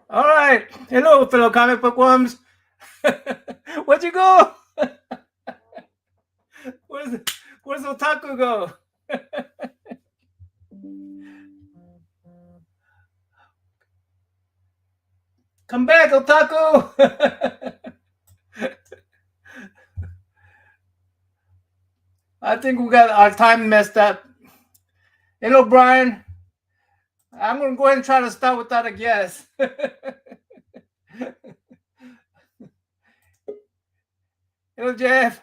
All right. Hello, fellow comic book worms. Where'd you go? Where's Where's Otaku go? Come back, Otaku. I think we got our time messed up. Hello, Brian. I'm gonna go ahead and try to start without a guess. Hello, Jeff.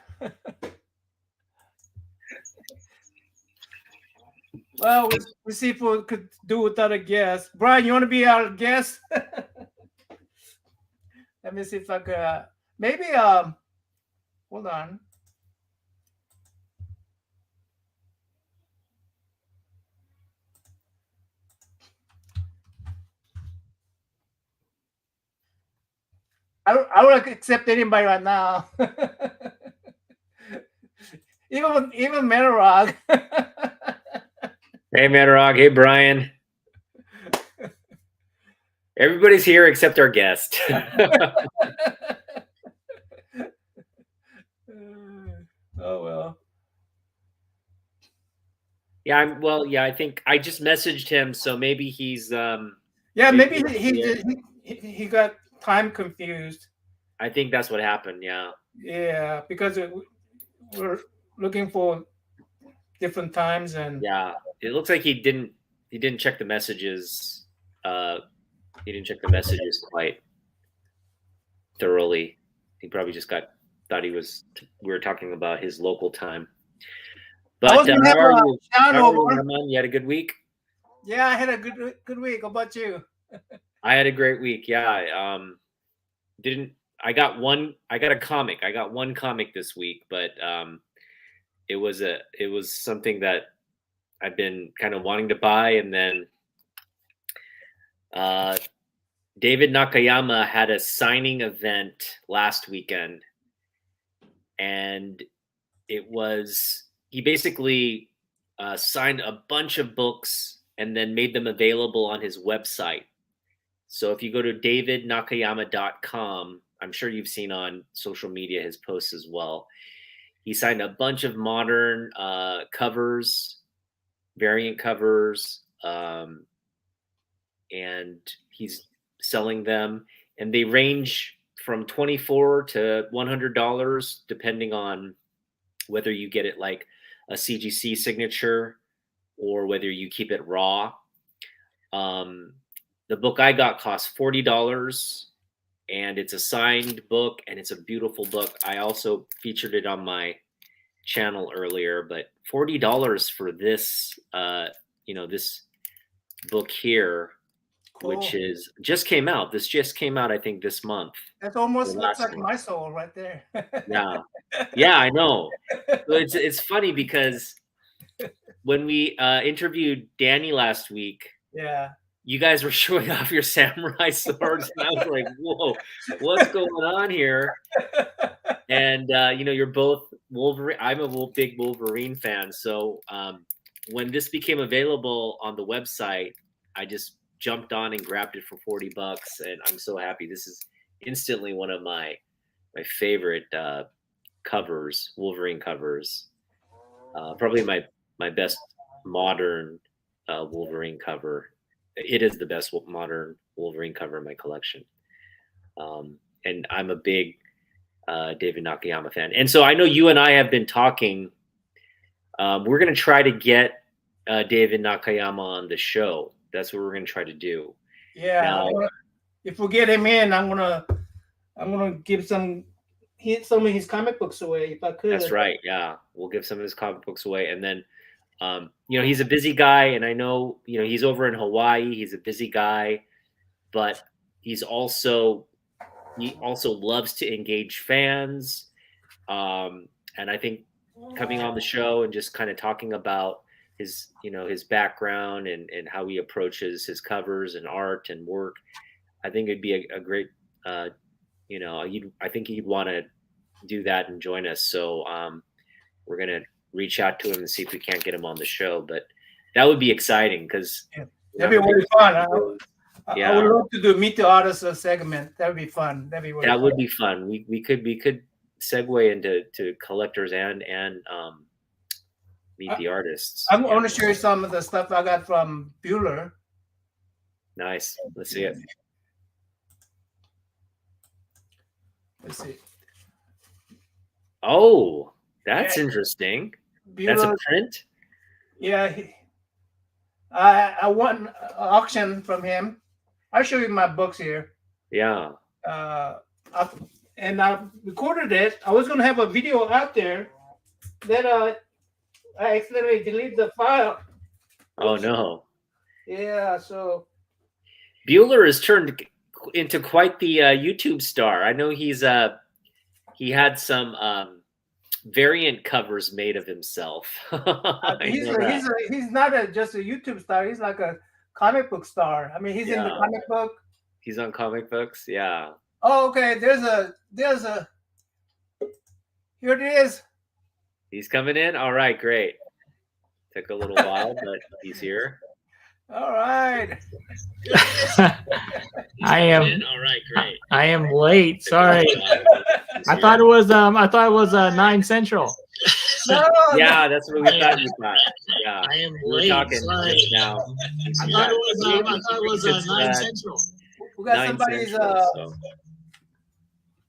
Well, we see if we could do without a guest. Brian, you want to be our guest? Let me see if I could. Maybe. Hold on. I would accept anybody right now. even Metarog. Hey, Matarog. Hey, Brian. Everybody's here except our guest. Oh well. Yeah, I think I just messaged him, so maybe he's maybe he got time confused. I think that's what happened. Yeah, because we're looking for different times, and yeah, it looks like he didn't check the messages. He didn't check the messages quite thoroughly. He probably just thought we were talking about his local time. But how are you? Herman? You had a good week? Yeah, I had a good week. How about you? I had a great week. Yeah, I got a comic. I got one comic this week, but it was something that I've been kind of wanting to buy, and then David Nakayama had a signing event last weekend, and he basically signed a bunch of books and then made them available on his website. So if you go to davidnakayama.com, I'm sure you've seen on social media his posts as well. He signed a bunch of modern covers, variant covers, and he's selling them. And they range from $24 to $100, depending on whether you get it like a CGC signature or whether you keep it raw. The book I got cost $40, and it's a signed book, and it's a beautiful book. I also featured it on my channel earlier, but $40 for this, this book here, cool. Which just came out. This just came out, I think, this month. That almost looks like my soul right there. Yeah, I know. So it's funny because when we interviewed Danny last week, you guys were showing off your samurai swords, and I was like, "Whoa, what's going on here?" And you're both Wolverine. I'm a big Wolverine fan, so when this became available on the website, I just jumped on and grabbed it for $40, and I'm so happy. This is instantly one of my favorite covers, Wolverine covers. Probably my best modern Wolverine cover. It is the best modern Wolverine cover in my collection. And I'm a big David Nakayama fan. And so I know you and I have been talking. We're going to try to get David Nakayama on the show. That's what we're going to try to do. Yeah. Now, if we get him in, I'm gonna give some of his comic books away if I could. That's right. Yeah, we'll give some of his comic books away, and then he's a busy guy, and I know he's over in Hawaii. He's a busy guy, but he also loves to engage fans, and I think coming on the show and just kind of talking about his background and how he approaches his covers and art and work, I think it'd be a great I think he'd want to do that and join us. So we're gonna reach out to him and see if we can't get him on the show. But that would be exciting because that'd be really fun. Yeah. I would love to do Meet the Artist segment. That would be fun. That'd be that would be fun. We could segue into collectors and Meet the Artists. I'm going to show you some of the stuff I got from Bueller. Nice. Let's see it. Let's see. Oh, that's interesting. Bueller, that's a print? Yeah. I won an auction from him. I'll show you my books here. Yeah. And I recorded it. I was going to have a video out there. Then I accidentally deleted the file. Oh, no. Yeah, so. Bueller has turned into quite the YouTube star. I know he had some variant covers made of himself. He's not just a YouTube star. He's like a comic book star. I mean, he's in the comic book. He's on comic books, yeah. Oh, okay. There's a. Here it is. He's coming in. All right, great. Took a little while, but he's here. All right. I am. All right, great. I am late. Sorry. I thought it was 9 Central. No, yeah, that's what we thought you thought. Yeah. I am late. Talking Sorry. now. I thought it was 9 Central. We got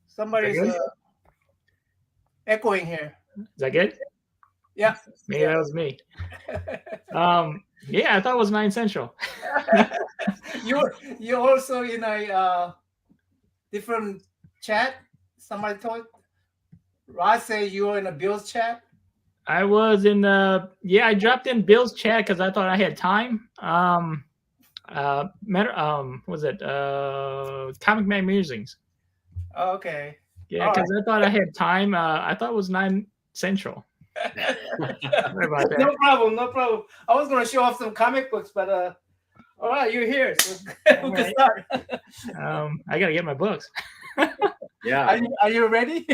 somebody's echoing here. Is that good? Yeah. Maybe that was me. Yeah, I thought it was 9 Central. You're also in a different chat. Somebody told Ross say you were in a Bill's chat. I was in I dropped in Bill's chat because I thought I had time. Was it Comic Man Musings? Okay. Yeah, because I thought I had time. I thought it was 9 Central. Sorry about that. No problem. I was going to show off some comic books, but all right, you're here, so we can start. I got to get my books. Yeah. Are you ready?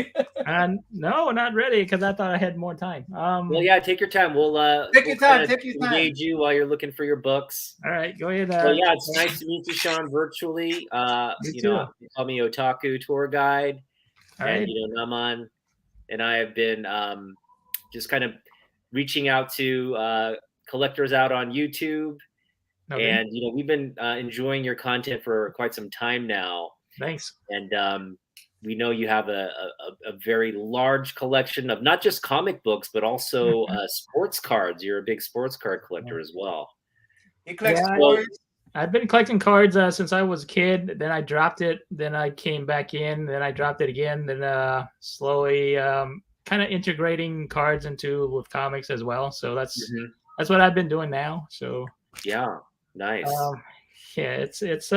No, not ready because I thought I had more time. Well, yeah, take your time. We'll take your time. Engage you while you're looking for your books. All right, go ahead. Well, yeah, it's nice to meet you, Sean, virtually. You know, you call me Otaku tour guide. All right. And Naman and I have been just kind of reaching out to collectors out on YouTube. Okay. And we've been enjoying your content for quite some time now. Thanks. And we know you have a very large collection of not just comic books, but also sports cards. You're a big sports card collector as well. You collect cards? I've been collecting cards since I was a kid. Then I dropped it. Then I came back in. Then I dropped it again. Then slowly kind of integrating cards with comics as well. So that's what I've been doing now. So yeah, nice. It's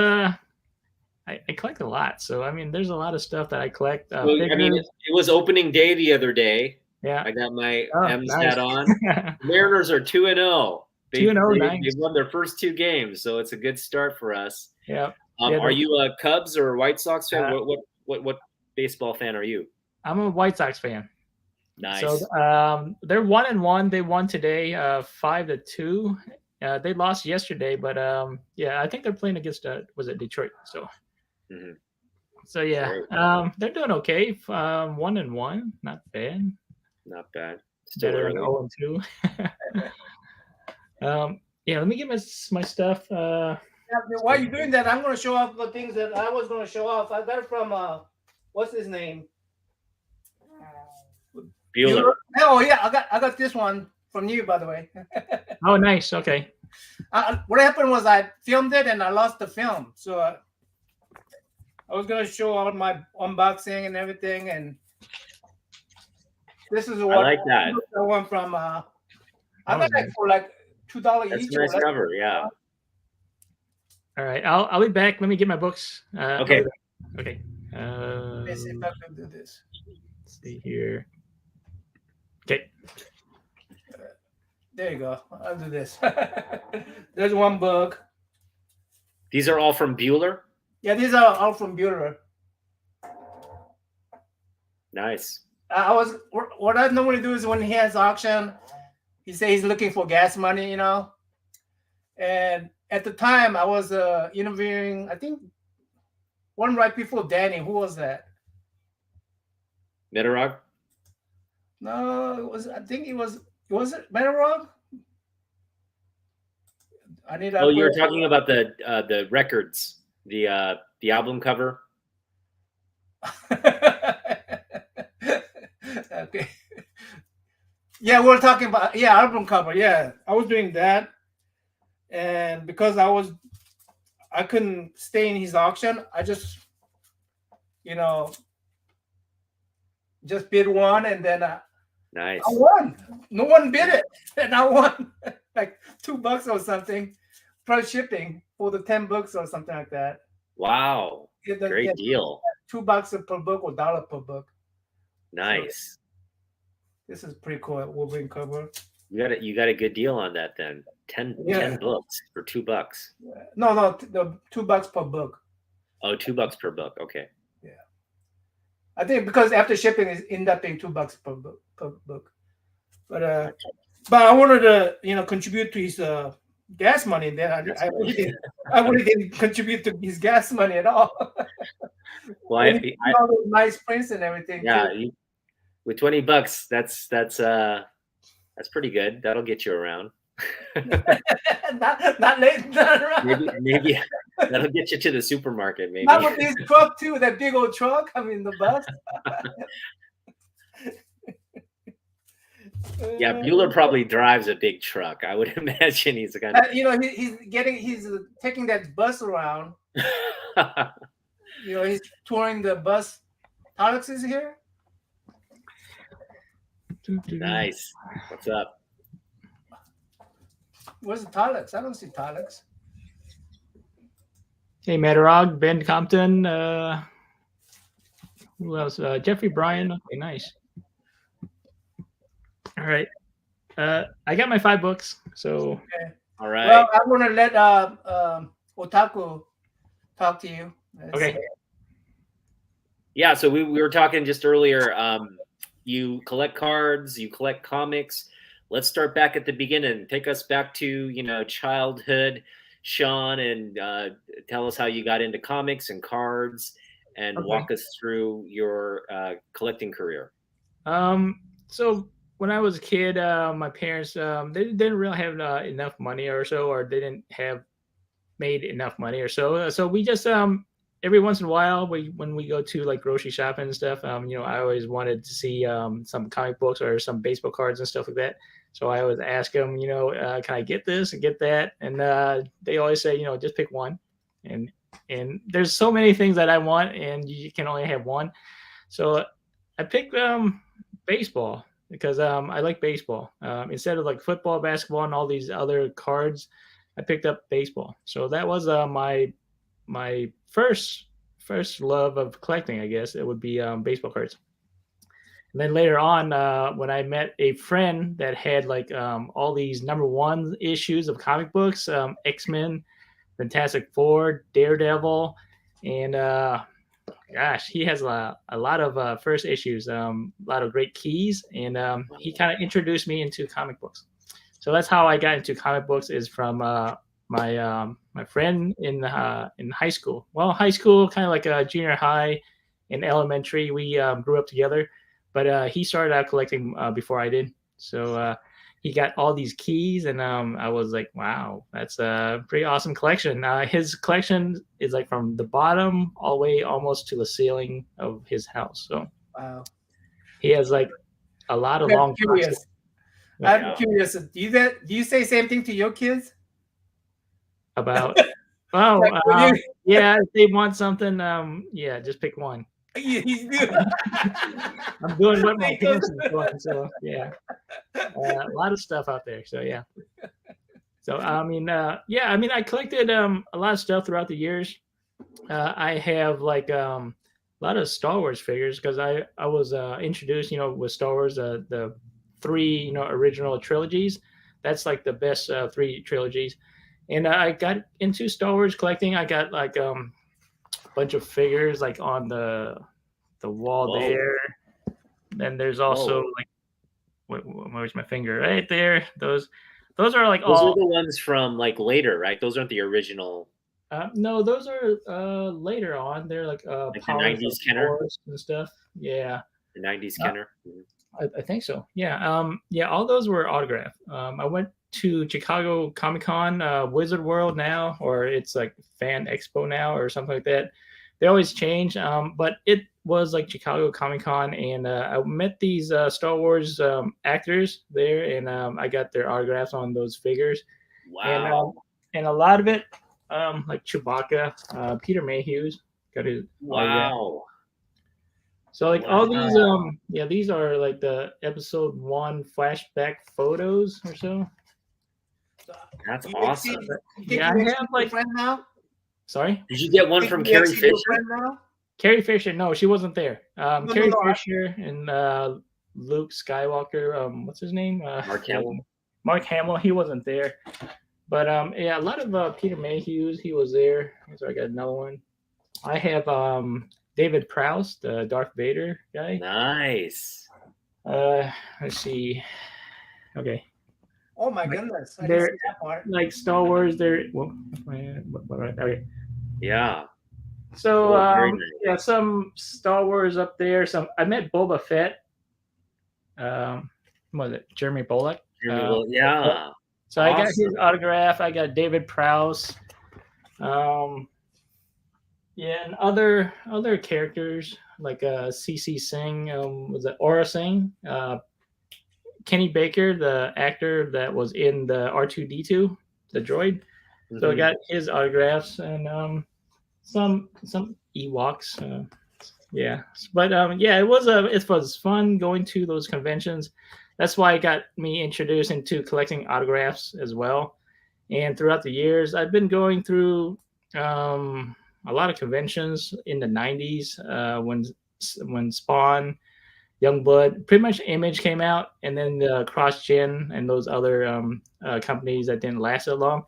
I collect a lot. So I mean, there's a lot of stuff that I collect. Well, I mean, it was opening day the other day. Yeah, I got my M's hat on. Mariners are 2-0. 2-0, nice. They won their first 2 games, so it's a good start for us. Yeah. Are you a Cubs or White Sox fan? What baseball fan are you? I'm a White Sox fan. Nice. So they're 1-1. They won today, 5-2. They lost yesterday, but I think they're playing against was it Detroit? So. Mm-hmm. So yeah, they're doing okay. 1-1, not bad. Not bad. Still better than 0-2. Let me get my stuff. While you're doing that, I'm going to show off the things that I was going to show off. I got it from what's his name? Bueller. Oh yeah, I got this one from you, by the way. Oh, nice. Okay. What happened was I filmed it and I lost the film, so I was going to show all my unboxing and everything, and this is what I like that. I went from. I got that for like $2 That's each. a nice cover, yeah. All right, I'll be back. Let me get my books. Okay. Okay. Let's see if I can do this. Let's see here. Okay. There you go. I'll do this. There's one book. These are all from Bueller? Yeah, these are all from Bueller. Nice. What I normally do is when he has auction, he says he's looking for gas money, and at the time I was interviewing, I think one right before Danny. Who was that? Metarog? No, it was. I think it it Metarog? I need. Oh, you were talking about the records, the album cover. Okay. Yeah, we're talking about album cover. Yeah, I was doing that, and because I couldn't stay in his auction. I just, just bid one, and then nice. I won. No one bid it, and I won like $2 or something, plus shipping for the 10 books or something like that. Wow, great deal. $2 per book or $1 per book. Nice. So, this is pretty cool. Wolverine cover. You got a good deal on that then. 10 books for $2. No, the $2 per book. Oh, $2 per book. Okay. Yeah. I think because after shipping it ended up being $2 per book. But I wanted to contribute to his gas money. Then I really didn't contribute to his gas money at all. Well, all those nice prints and everything. Yeah, with $20, that's pretty good. That'll get you around. not late. Not around. Maybe that'll get you to the supermarket. Maybe not with this truck too. That big old truck. I mean, the bus. Yeah, Bueller probably drives a big truck. I would imagine he's kind of. He's taking that bus around. He's touring the bus. Alex is here. Nice. What's up? Where's the Talix? I don't see Talix. Hey, Metarog, Ben Compton. Who else? Jeffrey Bryan. Okay, nice. All right. I got my 5 books. So. Okay. All right. Well, I'm gonna let Otaku talk to you. Okay. Yeah. So we were talking just earlier. You collect cards, you collect comics. Let's start back at the beginning. Take us back to, childhood, Sean, and tell us how you got into comics and cards, and walk us through your collecting career. So when I was a kid, my parents, they didn't really have enough money or so, or they didn't have made enough money or so. So we just, every once in a while, when we go to like grocery shopping and stuff, I always wanted to see some comic books or some baseball cards and stuff like that. So I always ask them, can I get this and get that? And they always say, just pick one. And there's so many things that I want, and you can only have one. So I picked baseball because I like baseball. Instead of like football, basketball, and all these other cards, I picked up baseball. So that was my first love of collecting, I guess. It would be baseball cards. And then later on, when I met a friend that had like all these #1 issues of comic books, X-Men, Fantastic Four, Daredevil, and gosh, he has a lot of first issues, a lot of great keys, and he kind of introduced me into comic books. So that's how I got into comic books, is from my friend in high school. Well, high school, kind of like junior high and elementary. We grew up together, but he started out collecting before I did. So he got all these keys, and I was like, wow, that's a pretty awesome collection. His collection is like from the bottom all the way almost to the ceiling of his house. So wow, he has like a lot of long. Curious. I'm curious. Do you say same thing to your kids? About yeah, if they want something, yeah, just pick one. I'm doing what my parents are doing, so yeah, a lot of stuff out there. So yeah, so I collected a lot of stuff throughout the years. I have like a lot of Star Wars figures because I was introduced, with Star Wars, the 3 original trilogies. That's like the best 3 trilogies. And I got into Star Wars collecting. I got like a bunch of figures like on the wall there. Then there's also like, where's my finger? Right there. Those Those are like those all. are the ones from like later, right? Those aren't the original. No, those are later on. They're like Like the Powers 90s of Kenner? Force and stuff. Yeah. The 90s Kenner. I think so. Yeah. Yeah. All those were autographed. I went to Chicago Comic-Con, Wizard World now, or it's like Fan Expo now, or something like that. They always change. But it was like Chicago Comic-Con, and I met these Star Wars actors there, and I got their autographs on those figures. Wow. And a lot of it, like Chewbacca, Peter Mayhew's got his autograph. Wow. So like all these, these are like the episode 1 flashback photos or so. That's awesome. Yeah, I have like. Friend now? Sorry. Did you get one from Carrie Fisher? Carrie Fisher, no, she wasn't there. Carrie Fisher and Luke Skywalker. What's his name? Mark Hamill. Mark Hamill. He wasn't there. But yeah, a lot of Peter Mayhew's. He was there. So I got another one. I have David Prowse, the Darth Vader guy. Nice. Let's see. Okay. Oh my goodness! I They're didn't see that part. like Star Wars. They're okay. Yeah. So yeah, some Star Wars up there. Some I met Boba Fett. What was it? Jeremy Bullock. Yeah. So awesome. I got his autograph. I got David Prowse. Yeah, and other characters like CC Singh. Was it Aura Singh? Kenny Baker, the actor that was in the R2D2, the droid. Mm-hmm. So I got his autographs and some Ewoks. Yeah, but yeah, it was fun going to those conventions. That's why it got me introduced into collecting autographs as well. And throughout the years, I've been going through a lot of conventions in the 90s when Spawn, Youngblood, pretty much Image came out, and then the Cross Gen and those other companies that didn't last so long.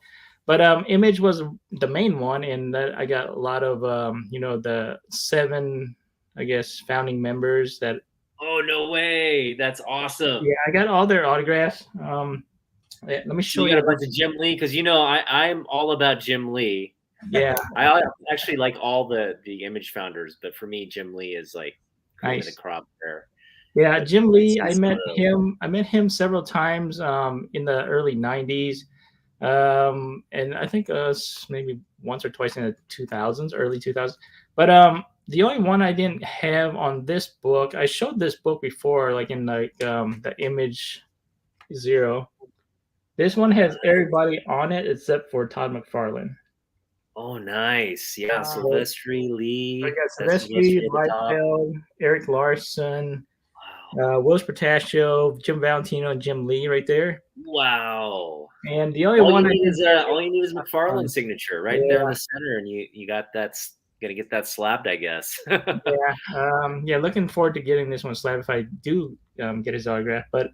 But Image was the main one, and that I got a lot of the 7, I guess, founding members that. Oh no way! That's awesome. Yeah, I got all their autographs. Let me show you. You got a bunch of Jim Lee, because I'm all about Jim Lee. Yeah, I actually like all the Image founders, but for me, Jim Lee is like nice. The crop there. Yeah, Jim Lee. I met him several times in the early 90s, and I think maybe once or twice in the 2000s, early 2000s. But the only one I didn't have on this book, I showed this book before, like in the Image Zero. This one has everybody on it except for Todd McFarlane. Oh, nice. Yeah, Sylvester Lee. I got Sylvester Lee, Liefeld, Eric Larson, Will Portacio, Jim Valentino, and Jim Lee right there. Wow. And the only all you need is McFarlane's signature right there in the center, and you got that. Got to get that slabbed, I guess. Yeah. Looking forward to getting this one slabbed if I do get his autograph. But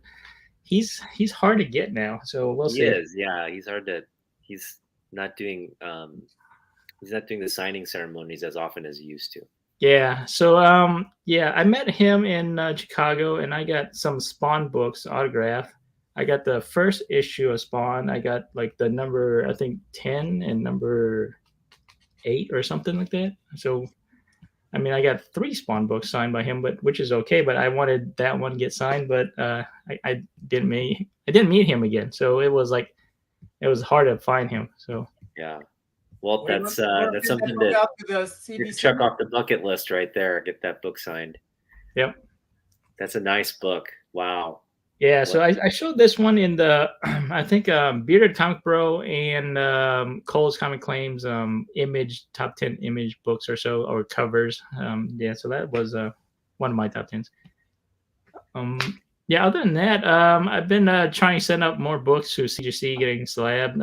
he's hard to get now, so we'll see. He is, yeah. He's hard to. He's not doing. He's not doing the signing ceremonies as often as he used to. Yeah. So I met him in Chicago, and I got some Spawn books autographed. I got the first issue of Spawn. I got like the number, I think 10 and number 8 or something like that. So, I mean, I got 3 Spawn books signed by him, which is okay. But I wanted that one to get signed, but I didn't meet him again. So it was hard to find him. So yeah. Well, that's something to check off the bucket list right there. Get that book signed. Yep. That's a nice book. Wow. Yeah, so I showed this one in the, I think, Bearded Comic Bro and Cole's Comic Claims Image, top 10 Image books or so, or covers. Yeah, so that was one of my top 10s. Yeah, other than that, I've been trying to send up more books to CGC, getting slabbed.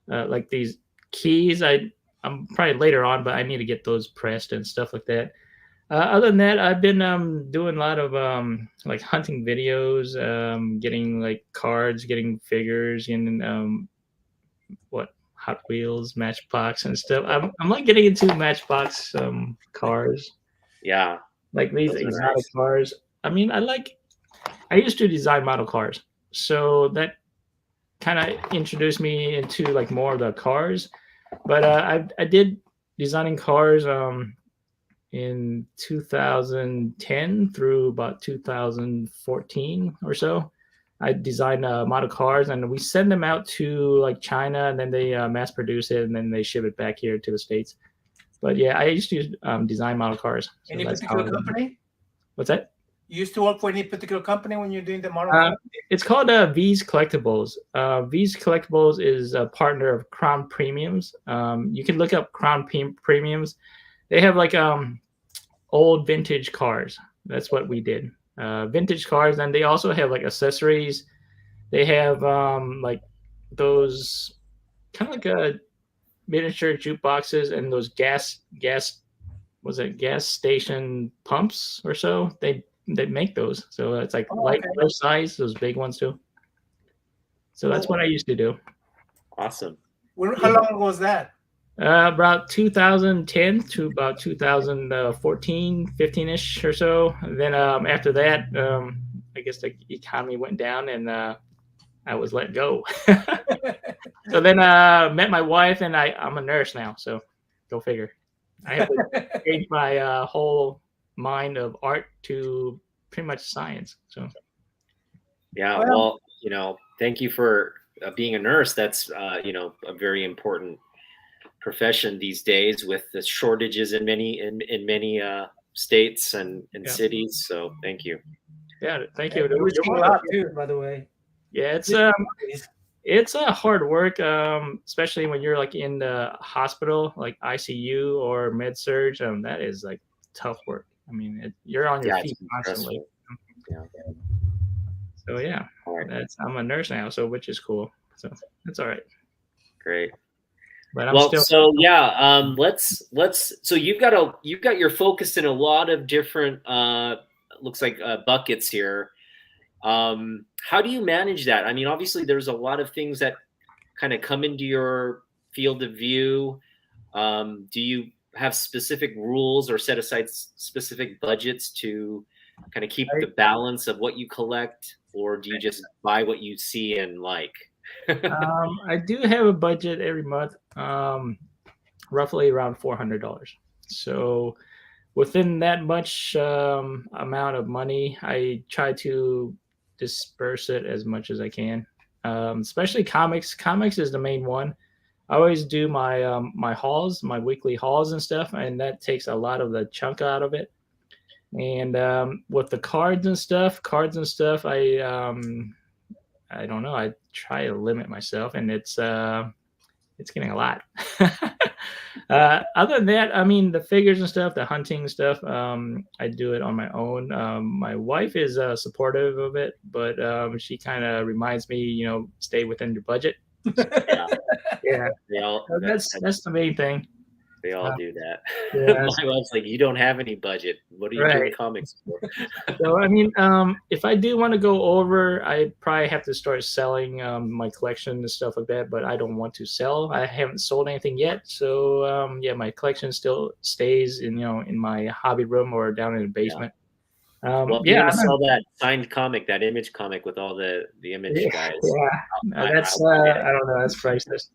Like these keys, I'm probably later on, but I need to get those pressed and stuff like that. Other than that, I've been doing a lot of like hunting videos, getting like cards, getting figures, and Hot Wheels, Matchbox, and stuff. I'm like getting into Matchbox cars. Yeah, like these exotic cars. I mean, I used to design model cars, so that kind of introduced me into like more of the cars. But I did designing cars in 2010 through about 2014 or so. I designed model cars, and we send them out to like China, and then they mass produce it, and then they ship it back here to the States. But yeah, I used to design model cars. So any particular company? What's that? You used to work for any particular company when you're doing the model? It's called V's Collectibles. V's Collectibles is a partner of Crown Premiums. You can look up Crown Premiums. They have like old vintage cars. That's what we did. Vintage cars, and they also have like accessories. They have like those kind of like a miniature jukeboxes and those gas station pumps or so. They make those, so it's like light size, those big ones too. So that's what I used to do. Awesome. How long ago was that? About 2010 to about 2014, 15-ish or so. And then after that, I guess the economy went down, and I was let go. So then met my wife, and I'm a nurse now. So go figure. I have to change my whole mind of art to pretty much science. So yeah, well, thank you for being a nurse. That's a very important profession these days with the shortages in many states and cities. So thank you. Yeah, thank you. You're a lot too, by the way. Yeah, it's a hard work, especially when you're like in the hospital, like ICU or med surg. That is like tough work. I mean, you're on your feet constantly. Yeah. So yeah, I'm a nurse now, so which is cool. So that's all right. Great. But so you've got your focus in a lot of different looks like buckets here. How do you manage that? I mean, obviously there's a lot of things that kind of come into your field of view. Do you have specific rules or set aside specific budgets to kind of keep the balance of what you collect, or do you just buy what you see and like? I do have a budget every month, roughly around $400. So within that much amount of money, I try to disperse it as much as I can. Especially comics. Comics is the main one. I always do my my hauls, my weekly hauls and stuff, and that takes a lot of the chunk out of it. And with the cards and stuff, I don't know. I try to limit myself, and it's getting a lot. Other than that, I mean, the figures and stuff, the hunting stuff, I do it on my own. My wife is supportive of it, but she kind of reminds me, stay within your budget. Yeah. That's the main thing. They all do that. Yeah, my wife's like, you don't have any budget. What are you doing comics for? So, I mean, if I do want to go over, I probably have to start selling my collection and stuff like that, but I don't want to sell. I haven't sold anything yet. So, my collection still stays in my hobby room or down in the basement. Well, you're gonna sell that signed comic, that image comic with all the image guys. Yeah, I don't know. That's priceless.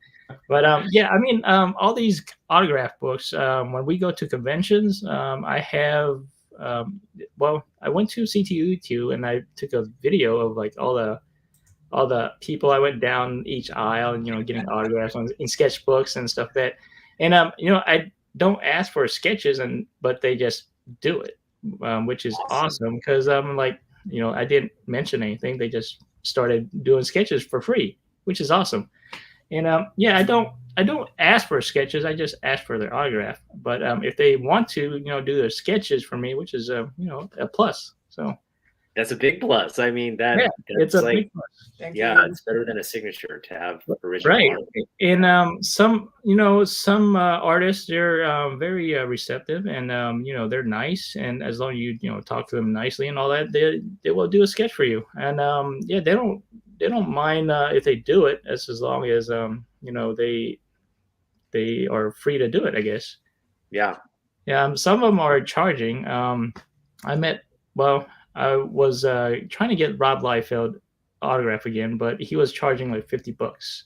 But I mean, all these autograph books. When we go to conventions, I have. I went to CTU and I took a video of like all the people. I went down each aisle and getting autographs in sketchbooks and stuff that, and I don't ask for sketches but they just do it, which is awesome because I'm like I didn't mention anything. They just started doing sketches for free, which is awesome. And I don't ask for sketches. I just ask for their autograph. But if they want to, do their sketches for me, which is a plus. So that's a big plus. I mean, it's a big plus. It's better than a signature to have original. Right. Art. And some artists, they're very receptive, and they're nice. And as long as you talk to them nicely and all that, they will do a sketch for you. And they don't mind if they do it, as long as they are free to do it, I guess. Yeah. Some of them are charging. I was trying to get Rob Liefeld autograph again, but he was charging like $50.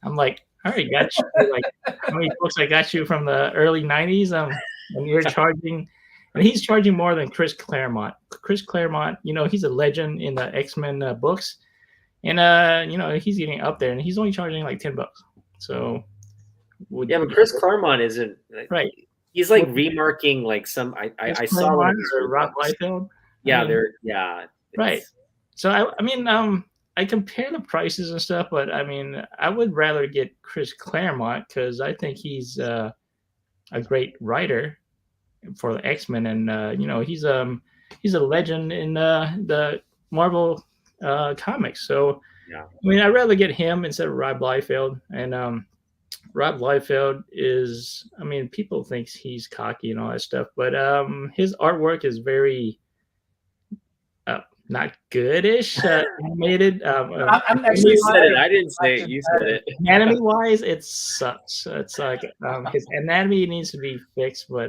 I'm like, I already got you. Like, how many books I got you from the early '90s? And you're charging, and he's charging more than Chris Claremont. Chris Claremont, he's a legend in the X-Men books, and he's getting up there, and he's only charging like $10. So, but Chris Claremont isn't right. He's like remarking like some. I saw one of his Rob Liefeld. Yeah, right. So I compare the prices and stuff, but I mean, I would rather get Chris Claremont because I think he's a great writer for the X-Men, and he's a legend in the Marvel comics. So yeah, I mean, I'd rather get him instead of Rob Liefeld. And Rob Liefeld is, I mean, people think he's cocky and all that stuff, but his artwork is very not goodish, animated. I'm actually you said it. I didn't say it. You said it. Anatomy wise, it sucks. It's like his anatomy needs to be fixed, but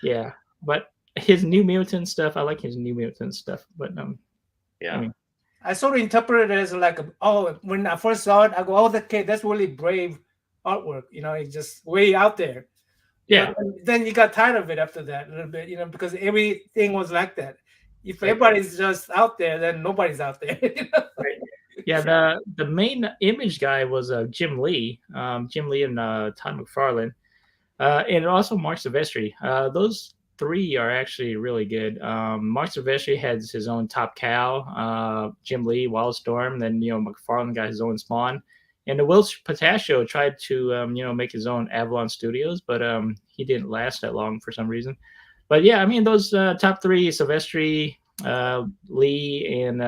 yeah. But his New Mutant stuff, I like his New Mutant stuff. But yeah. I mean, I sort of interpreted it as like, when I first saw it, I go, that's really brave artwork. It's just way out there. Yeah. But then you got tired of it after that a little bit, because everything was like that. If everybody's just out there, then nobody's out there. Right. Yeah, the main image guy was Jim Lee. Jim Lee and Todd McFarlane. And also Mark Silvestri. Those three are actually really good. Mark Silvestri has his own Top Cow, Jim Lee, Wildstorm, then McFarlane got his own Spawn. And the Will Patashio tried to make his own Avalon Studios, but he didn't last that long for some reason. But yeah, I mean those top three, Silvestri, Lee, and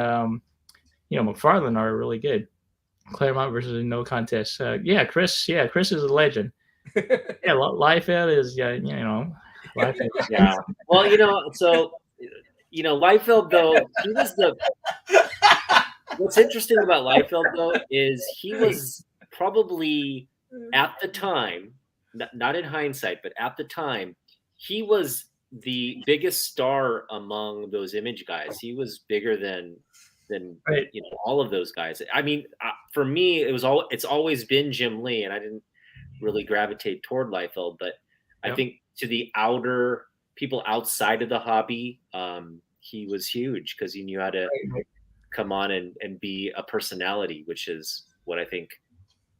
McFarlane are really good. Claremont versus no contest. Chris is a legend. Yeah, Liefeld is Liefeld. Yeah. Well, Liefeld though, he was the. What's interesting about Liefeld though is he was probably at the time, not in hindsight, but at the time, he was the biggest star among those image guys. He was bigger than right. All of those guys. I mean, for me, it's always been Jim Lee, and I didn't really gravitate toward Liefeld, but I think to the outer people outside of the hobby, he was huge because he knew how to come on and be a personality, which is what I think.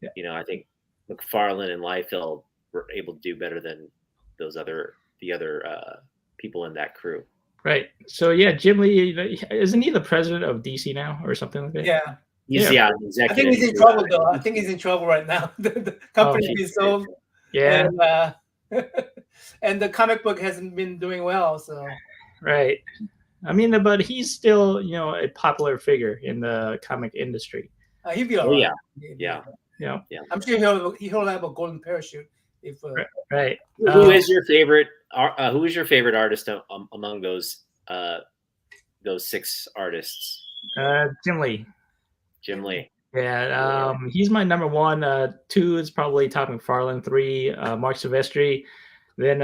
Yeah. I think McFarlane and Liefeld were able to do better than the other people in that crew. Right. So yeah, Jim Lee, isn't he the president of DC now or something like that? Yeah. Executive. I think he's in trouble though. I think he's in trouble right now. The company is sold. Yeah. And the comic book hasn't been doing well. So. Right. I mean, but he's still a popular figure in the comic industry. He'll be all right. Yeah. I'm sure he'll have a golden parachute if. Right. Who is your favorite? Who is your favorite artist among those 6 artists? Jim Lee. Jim Lee. Yeah, he's my number 1. 2 is probably Todd McFarlane. 3, Mark Silvestri. Then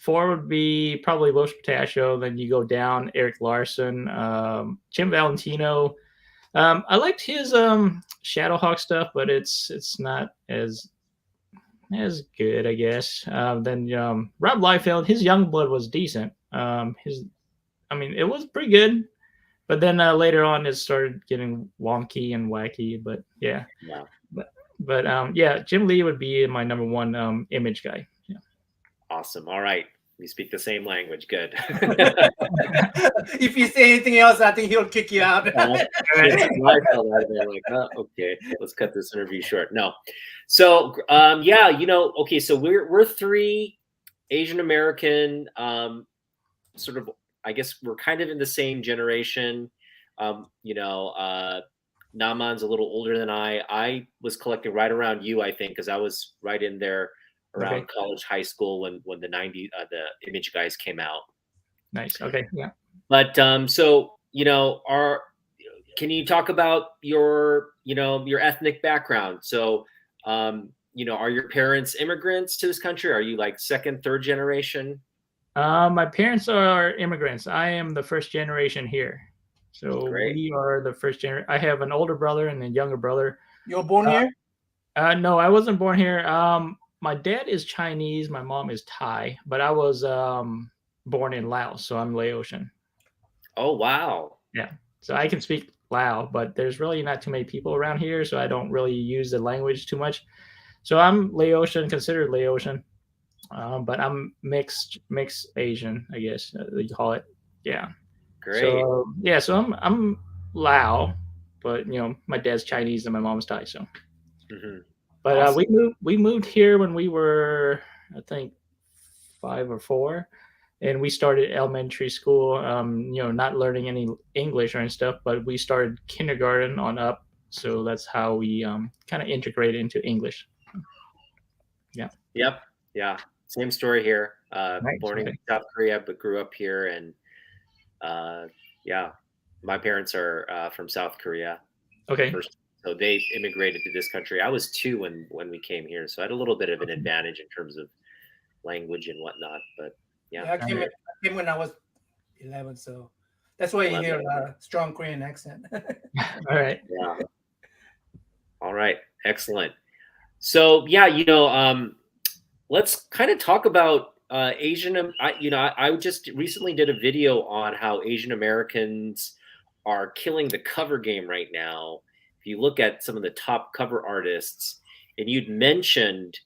4 would be probably Will Patashio. Then you go down, Eric Larson, Jim Valentino. I liked his Shadowhawk stuff, but it's not as good, I guess. Then Rob Liefeld, his Youngblood was decent. It was pretty good, but then later on it started getting wonky and wacky. But yeah. But Jim Lee would be my number 1 image guy. Yeah. Awesome. All right. We speak the same language. Good. If you say anything else, I think he'll kick you out. Okay, let's cut this interview short. No. So, okay. So we're 3 Asian American, sort of, I guess we're kind of in the same generation. Naman's a little older than I. I was collecting right around you, I think, because I was right in there around college, high school when the 90s, the image guys came out. Nice. Okay. Yeah. But so, can you talk about your ethnic background? So, are your parents immigrants to this country? Are you like 2nd, 3rd generation? My parents are immigrants. I am the 1st generation here. So Great. we are the first generation. I have an older brother and a younger brother. You were born here? No, I wasn't born here. My dad is Chinese. My mom is Thai, but I was born in Laos, so I'm Laotian. Oh, wow. Yeah. So I can speak Lao, but there's really not too many people around here, so I don't really use the language too much. So I'm Laotian, considered Laotian, but I'm mixed Asian, I guess you call it. Yeah. Great. So yeah, so I'm Lao, but my dad's Chinese and my mom's Thai. So, but Awesome. we moved here when we were, I think, 5 or 4. And we started elementary school, not learning any English or any stuff, but we started kindergarten on up. So that's how we kind of integrated into English. Yeah. Yep. Yeah. Same story here. Nice. Born in South Korea, but grew up here. And yeah, my parents are from South Korea. Okay. So they immigrated to this country. I was 2 when we came here. So I had a little bit of an advantage in terms of language and whatnot. But yeah, I came when I was 11, so that's why you hear a strong Korean accent. All right. Yeah. All right. Excellent. So yeah, let's kind of talk about Asian. I just recently did a video on how Asian Americans are killing the cover game right now. If you look at some of the top cover artists, and you'd mentioned,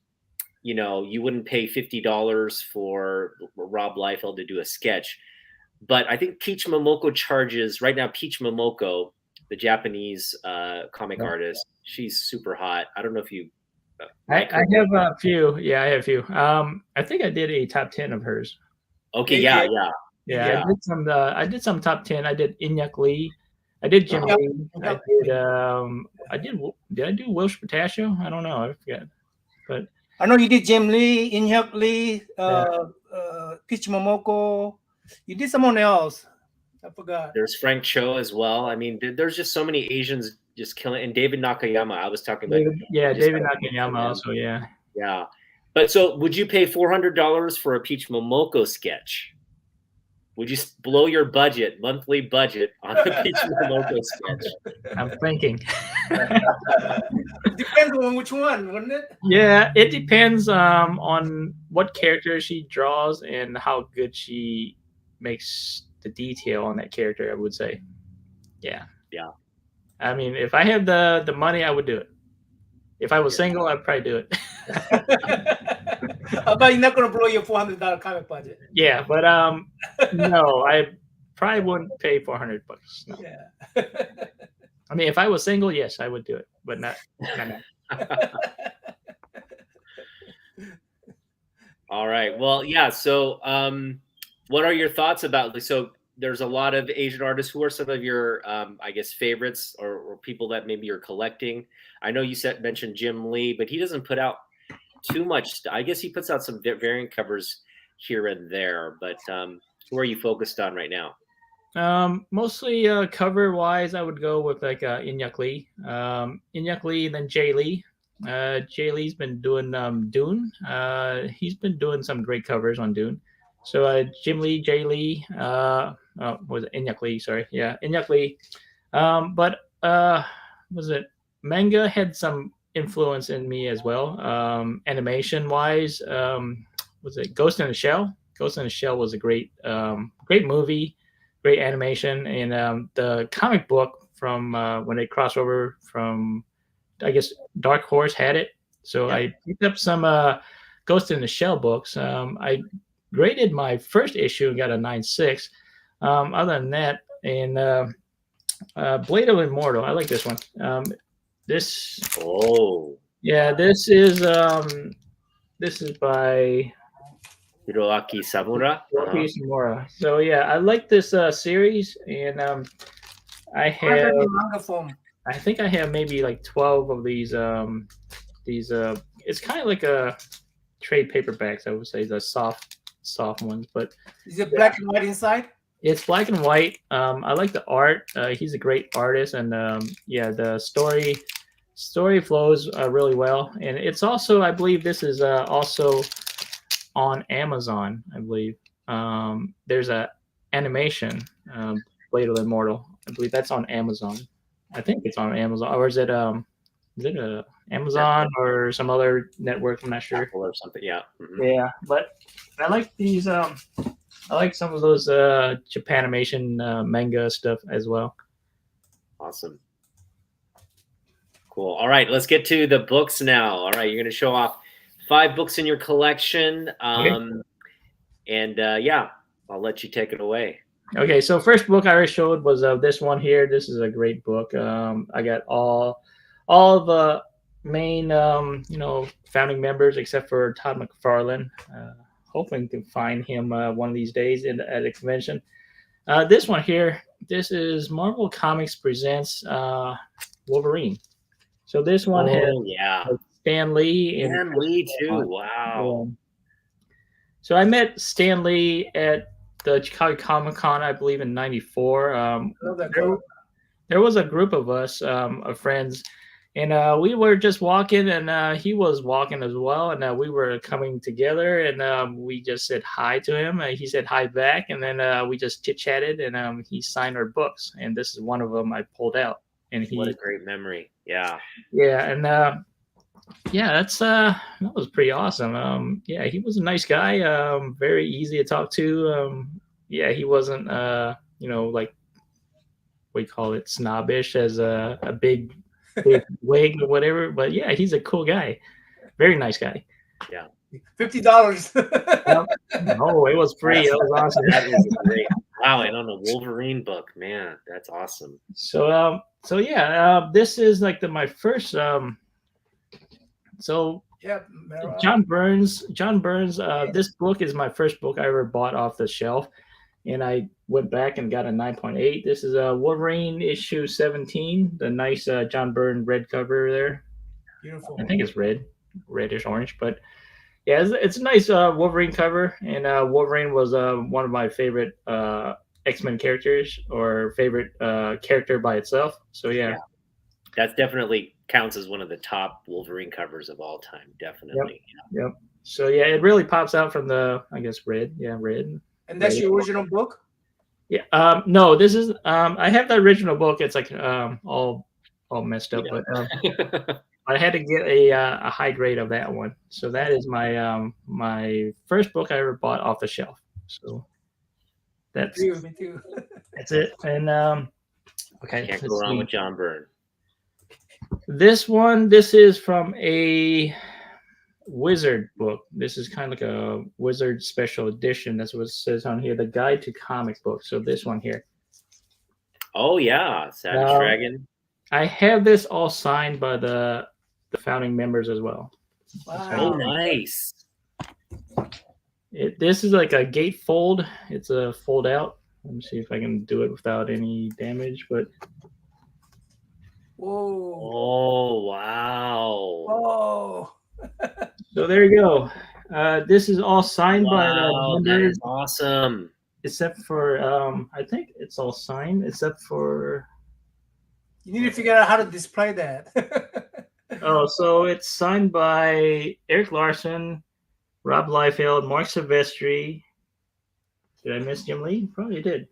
you wouldn't pay $50 for Rob Liefeld to do a sketch. But I think Peach Momoko charges, right now, Peach Momoko, the Japanese comic artist, she's super hot. I don't know if you... I have a few. Yeah, I have a few. I think I did a top 10 of hers. Okay, yeah. I did some top 10. I did Inhyuk Lee. I did Jim Lee. Did I do Will Spataccio? I don't know. I forget. But I know you did Jim Lee, Inhyuk Lee, Peach Momoko. You did someone else. I forgot. There's Frank Cho as well. I mean, there's just so many Asians just killing. And David Nakayama, I was talking about. David Nakayama also, yeah. Yeah. But so would you pay $400 for a Peach Momoko sketch? Would you blow your monthly budget on the Peach Momoko sketch? I'm thinking. It depends on which one, wouldn't it? Yeah, it depends on what character she draws and how good she makes the detail on that character, I would say. Yeah. Yeah. I mean, if I have the money, I would do it. If I was single, I'd probably do it. How about you're not going to blow your $400 comic budget? Yeah, but no, I probably wouldn't pay $400. No. Yeah. I mean, if I was single, yes, I would do it, but not now. All right. Well, yeah. So, what are your thoughts about? So, there's a lot of Asian artists. Who are some of your, I guess, favorites or people that maybe you're collecting? I know you mentioned Jim Lee, but he doesn't put out too much. I guess he puts out some variant covers here and there. But who are you focused on right now? Mostly cover wise, I would go with like Inhyuk Lee. Inhyuk Lee, then Jay Lee. Jay Lee's been doing Dune. He's been doing some great covers on Dune. So Jim Lee, Jay Lee, was it Inhyuk Lee? Sorry, yeah, Inhyuk Lee. But was it manga had some influence in me as well. Animation wise, was it Ghost in the Shell? Ghost in the Shell was a great movie, great animation, and the comic book from when they crossed over from, I guess Dark Horse had it. So I picked up some Ghost in the Shell books. I graded my first issue and got a 9.6. Other than that, and Blade of Immortal, I like this one. This is by Hiroaki Samura. Samura. So yeah, I like this series, and I have manga form. I think I have maybe like 12 of these. It's kind of like a trade paperbacks, I would say, the soft ones. But is it black and white inside? It's black and white. I like the art. He's a great artist, and the story flows really well. And it's also, I believe, this is also on Amazon. I believe there's a animation, Blade of the Immortal. I believe that's on Amazon. I think it's on Amazon, or is it a Amazon or some other network? I'm not sure. Apple or something. Yeah. Mm-hmm. Yeah, but I like these. I like some of those Japanimation manga stuff as well. Awesome. Cool. All right, let's get to the books now. All right, you're going to show off 5 books in your collection. Okay. And yeah, I'll let you take it away. Okay, so first book I already showed was this one here. This is a great book. I got all the main founding members except for Todd McFarlane. Hoping to find him one of these days at a convention. This one here, this is Marvel Comics Presents Wolverine. So this one has Stan Lee. Stan Lee too. Wow. So I met Stan Lee at the Chicago Comic Con, I believe, in '94. There was a group of us, of friends, and we were just walking, and he was walking as well, and we were coming together, and we just said hi to him. He said hi back, and then we just chit-chatted, and he signed our books, and this is one of them I pulled out. And what a great memory. Yeah. Yeah, and that was pretty awesome. Yeah, he was a nice guy, very easy to talk to. Yeah, he wasn't like we call it snobbish as a big wig or whatever, but yeah, he's a cool guy. Very nice guy. Yeah. $50. No, it was free. It was awesome. That was great. Wow, and on a Wolverine book, man, that's awesome. So yeah, this is like my first. So yeah, John Burns. This book is my first book I ever bought off the shelf, and I went back and got a 9.8. This is a Wolverine issue 17. The nice John Byrne red cover there. Beautiful. I think it's reddish orange, but yeah, it's a nice Wolverine cover, and Wolverine was one of my favorite X-Men characters, or favorite character by itself. So yeah. That's definitely counts as one of the top Wolverine covers of all time. Definitely. Yep. So yeah, it really pops out from the, I guess, red. Yeah, red. And that's your original book? Yeah. No, this is. I have the original book. It's like all messed up, but I had to get a high grade of that one. So that is my my first book I ever bought off the shelf. So that's me too. That's it. And okay, can't go wrong with John Byrne. This is from a Wizard book. This is kind of like a Wizard special edition. That's what it says on here, the Guide to Comic Books. So this one here. Oh yeah, Savage Dragon. I have this all signed by the founding members as well. Wow. Oh, nice. This is like a gatefold. It's a fold out. Let me see if I can do it without any damage, but whoa. Oh, wow. Whoa. So there you go. This is all signed by the members. That is awesome. Except for, I think it's all signed, except for... You need to figure out how to display that. Oh, so it's signed by Eric Larson, Rob Liefeld, Mark Silvestri. Did I miss Jim Lee? Probably did.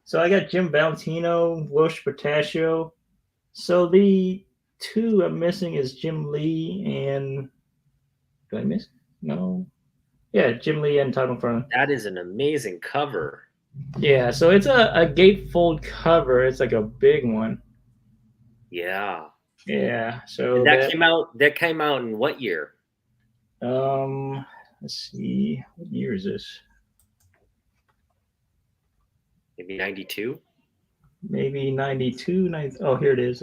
So I got Jim Valentino, Wilsh Portacio. So the two I'm missing is Jim Lee and... Did I miss? No. Yeah, Jim Lee and Todd McFarlane. That is an amazing cover. Yeah, so it's a gatefold cover. It's like a big one. Yeah. Yeah. So and that came out in what year? Let's see. What year is this? Maybe 92? Maybe 92. Oh, here it is.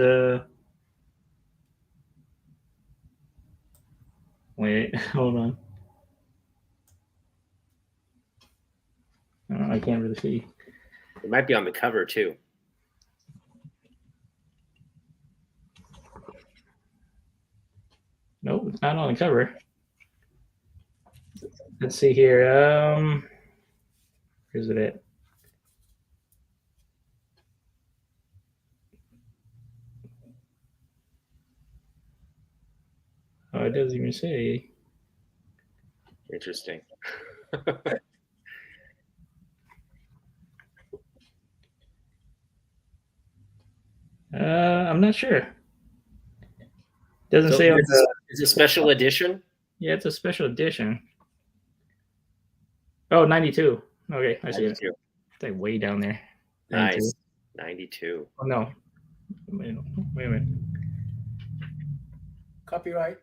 Wait, hold on. I can't really see. It might be on the cover too. Nope, it's not on the cover. Let's see here. Where's it at? Oh, it doesn't even say. Interesting. I'm not sure. Doesn't So say on the. It's a special edition. Yeah, it's a special edition. Oh, 92. Okay, I see 92. It. It's like way down there. 92. Nice. 92. Oh no. Wait a minute. Copyright.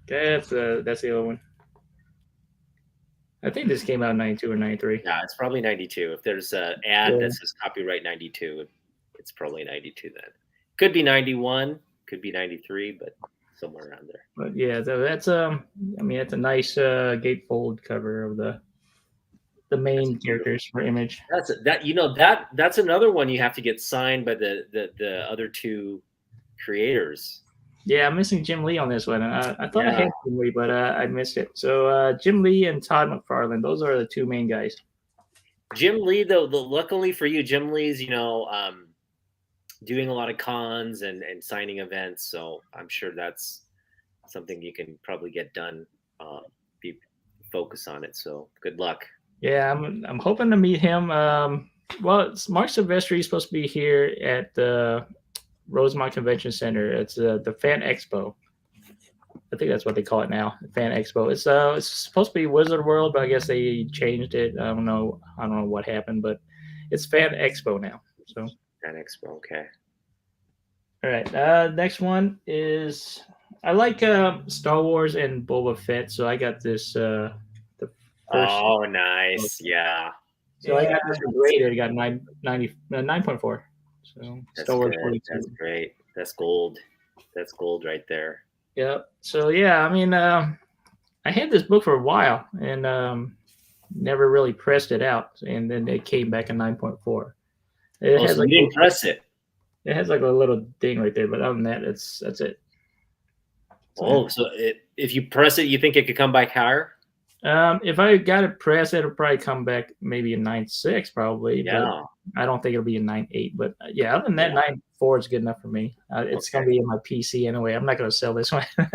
That's the other one. I think this came out in 92 or 93. Yeah, it's probably 92. If there's an ad that says copyright 92, it's probably 92 then. Could be 91, could be 93, but somewhere around there. But yeah, so that's I mean, it's a nice gatefold cover of the main characters for Image. That's another one you have to get signed by the other two creators. Yeah, I'm missing Jim Lee on this one. I thought I had Jim Lee, but I missed it. So Jim Lee and Todd McFarlane, those are the two main guys. Jim Lee, though, luckily for you, Jim Lee's doing a lot of cons and signing events, so I'm sure that's something you can probably get done. Be focus on it. So good luck. Yeah, I'm hoping to meet him. Well, Mark Silvestri is supposed to be here at the Rosemont Convention Center. It's the Fan Expo. I think that's what they call it now, the Fan Expo. It's supposed to be Wizard World, but I guess they changed it. I don't know what happened, but it's Fan Expo now. So Fan Expo, okay. All right. Next one is I like Star Wars and Boba Fett, so I got this. The first. Oh, nice! Yeah. So I got this rated. I got 9.4. So that's Star Wars 42. That's great. That's gold. That's gold right there. Yep. So yeah, I mean, I had this book for a while and never really pressed it out, and then it came back in 9.4. So you didn't press it. It has like a little thing right there, but other than that, that's it. So if you press it, you think it could come back higher? If I got it pressed, it'll probably come back maybe a 9.6 probably. Yeah. But I don't think it'll be a 9.8. But yeah, other than that, 9.4 is good enough for me. It's going to be in my PC anyway. I'm not going to sell this one. All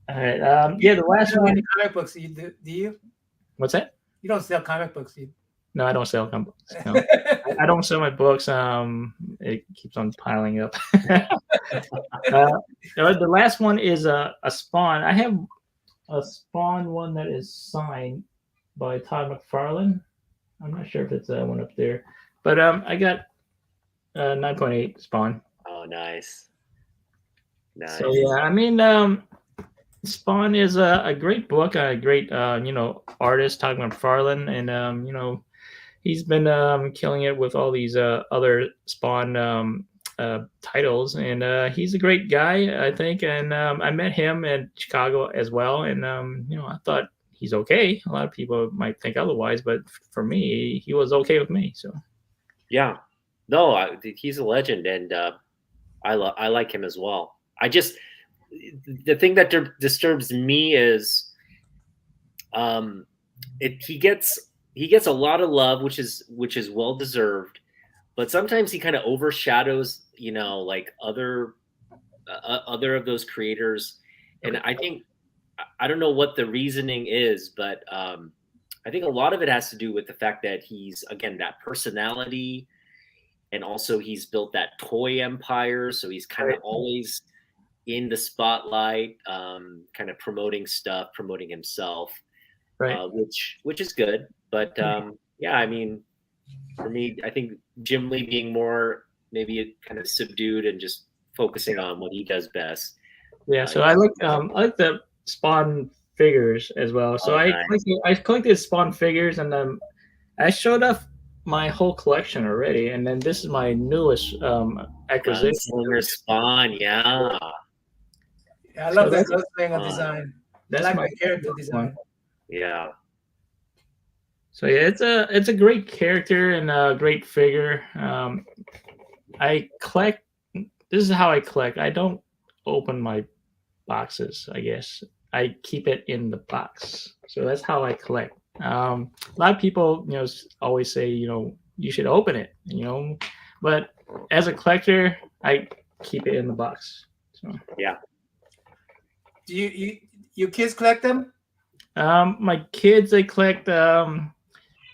right. The last one. Comic books, do you? What's that? You don't sell comic books, do you? No, I don't sell comic books. No. I don't sell my books. It keeps on piling up. The last one is a Spawn. I have a Spawn one that is signed by Todd McFarlane. I'm not sure if it's that one up there, but I got 9.8 Spawn. Oh, nice. So yeah, I mean, Spawn is a great book, a great artist, Todd McFarlane, and he's been killing it with all these other Spawn titles, and he's a great guy, I think. And I met him in Chicago as well, and I thought he's okay. A lot of people might think otherwise, but for me, he was okay with me. So yeah, no, he's a legend, and I like him as well. The thing that disturbs me is he gets a lot of love, which is well deserved, but sometimes he kind of overshadows like other of those creators, and I don't know what the reasoning is, but I think a lot of it has to do with the fact that he's, again, that personality, and also he's built that toy empire, so he's kind of always in the spotlight, kind of promoting himself, right? Which is good, but yeah, I mean, for me, I think Jim Lee being more maybe kind of subdued and just focusing on what he does best. Yeah, so I like the Spawn figures as well. So I collected Spawn figures, and I showed off my whole collection already, and then this is my newest acquisition. Spawn, yeah. I love that thing of design. I like my character design. Yeah. So yeah, it's a great character and a great figure. I collect. This is how I collect. I don't open my boxes, I guess. I keep it in the box. So that's how I collect. A lot of people, always say, you should open it, but as a collector, I keep it in the box. So yeah. Do your kids collect them? My kids, they collect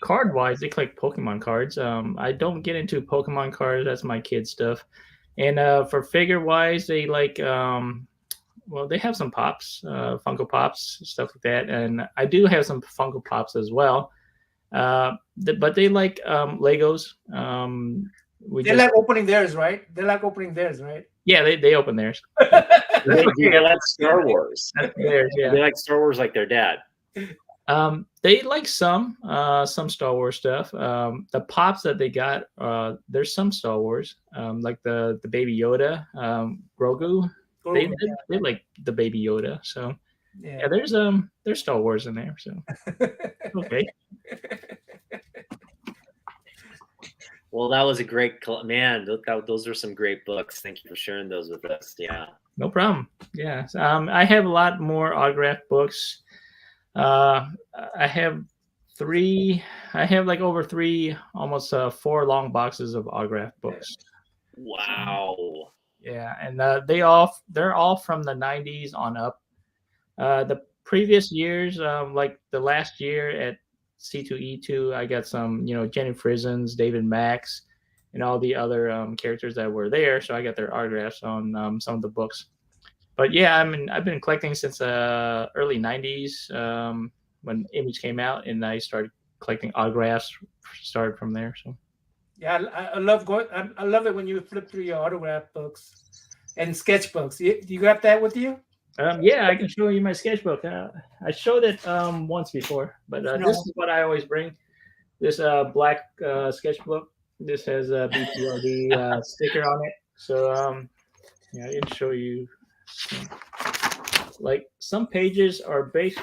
card wise, they collect Pokemon cards. I don't get into Pokemon cards. That's my kid stuff. And for figure wise, they like well, they have some pops, Funko Pops, stuff like that. And I do have some Funko Pops as well. But they like Legos. They like opening theirs, right? They like opening theirs, right? Yeah, they open theirs. They like Star Wars. That's theirs, yeah. They like Star Wars like their dad. They like some Star Wars stuff. The pops that they got, there's some Star Wars, like the Baby Yoda, Grogu. They like the Baby Yoda. So yeah, there's Star Wars in there. So okay. Well, that was a great man. Those are some great books. Thank you for sharing those with us. Yeah, no problem. Yeah, I have a lot more autographed books. I have like over 3, almost 4 long boxes of autographed books. Wow. Yeah, and they're all from the 90s on up. The previous years, like the last year at C2E2, I got some, Jenny Frizzens, David Max, and all the other characters that were there. So I got their autographs on some of the books. But yeah, I've been collecting since early 90s when Image came out, and I started collecting autographs. Started from there. So yeah, I love I love it when you flip through your autograph books and sketchbooks. You got that with you? Yeah, I can show you my sketchbook. I showed it once before, but this is what I always bring. This black sketchbook. This has a BTRD sticker on it. So yeah, I can show you. Like some pages are based.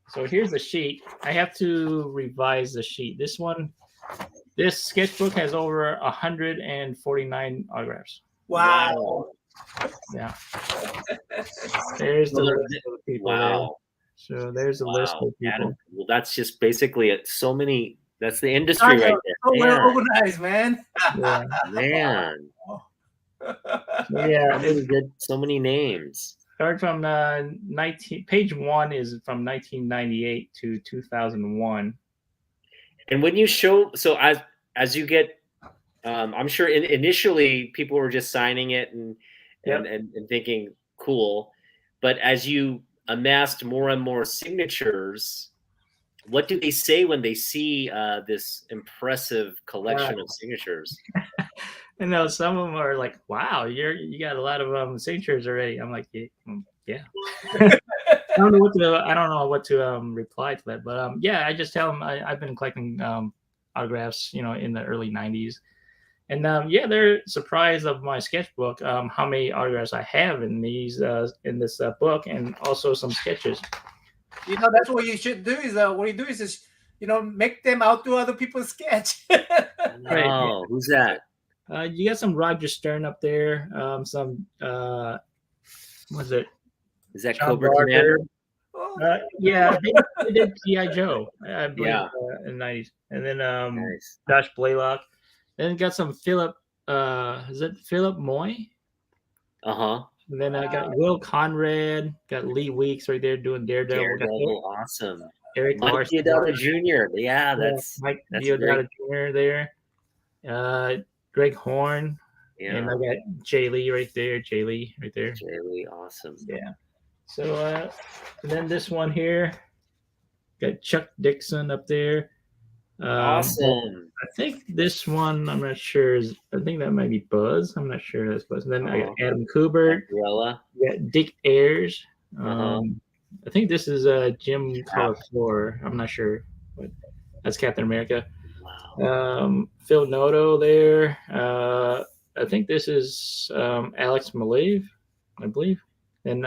So here's the sheet. I have to revise the sheet. This sketchbook has over 149 autographs. Wow. Yeah. There's the list of people. Wow. There. So there's a list of people. Well, that's just basically it. So many. That's the industry right there. So well organized, man. Yeah. Man. Yeah, it's good. So many names. Start from page 1 is from 1998 to 2001. And when you show, so as you get, I'm sure initially people were just signing it and thinking cool, but as you amassed more and more signatures, what do they say when they see this impressive collection of signatures? I know some of them are like, "Wow, you got a lot of signatures already." I'm like, "Yeah." I don't know what to reply to that, but yeah, I just tell them I've been collecting autographs, in the early '90s, and yeah, they're surprised of my sketchbook, how many autographs I have in this book, and also some sketches. That's what you should do. Is make them outdo other people's sketch. Right. Oh, who's that? You got some Roger Stern up there. Some what's it? Is that Cobra Commander? Yeah, they did G.I. Joe, I believe, in the 90s. And then nice. Josh Blaylock. Then got some Philip. Is it Philip Moy? Uh-huh. And then I got Will Conrad. Got Lee Weeks right there doing Daredevil. Daredevil, awesome. Eric Mike Deodato Jr. Yeah, that's Mike Deodato Jr. there. Greg Horn. Yeah. And I got Jay Lee right there. Jay Lee, awesome. Yeah. So and then this one here, got Chuck Dixon up there. Awesome. I think this one, I'm not sure. I think that might be Buzz. I'm not sure that's Buzz. And then I got Adam Kubert. We got Dick Ayers. I think this is Jim Colaflor. I'm not sure, but that's Captain America. Wow. Phil Noto there. I think this is Alex Maleev, I believe. And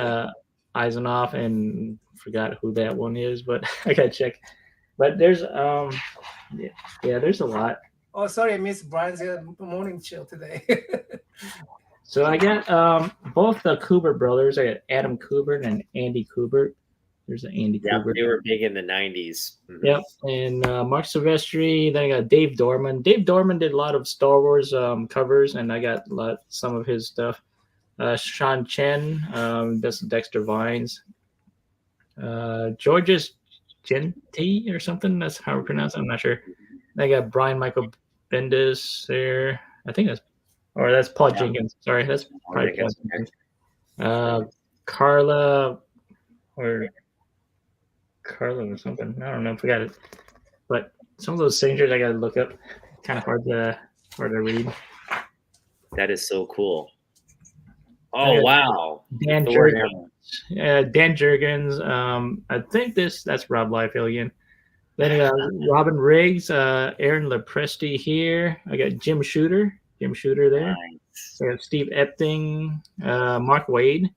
Eisenoff, and forgot who that one is, but I gotta check. But there's there's a lot. Oh, sorry, I missed Brian's morning show today. So I got both the Kubert brothers. I got Adam Kubert and Andy Kubert. There's an Andy Kubert. They were big in the 90s. Mm-hmm. Yep. And Mark Silvestri. Then I got Dave Dorman. Dave Dorman did a lot of Star Wars covers, and I got some of his stuff. Sean Chen, does Dexter Vines. Georges Genti or something. That's how we pronounce it. I'm not sure. I got Brian Michael Bendis there. I think that's Paul Jenkins. Sorry, that's probably Paul Jenkins. Carla or something. I don't know. I forgot it. But some of those signatures I got to look up. Kind of hard to read. That is so cool. Oh wow, Dan Jurgens. Dan Jurgens. I think that's Rob Liefeld again. Then I got Robin Riggs, Aaron Lepresti here. I got Jim Shooter there. Nice. I got Steve Epting, Mark Wade,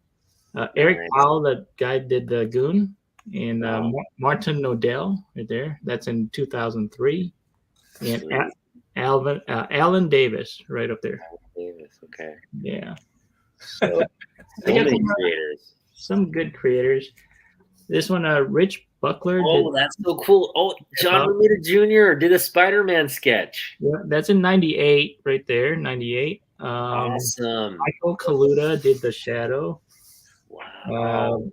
Eric Powell, that guy did the Goon, and Martin Nodell right there. That's in 2003. And Alan Davis right up there. Davis, okay. Yeah. So many creators. Some good creators. This one, Rich Buckler. Oh, that's so cool. Oh, John Romita Jr. did a Spider-Man sketch. Yeah, that's in 98 right there, 98. Awesome. Michael Kaluta did the Shadow. Wow.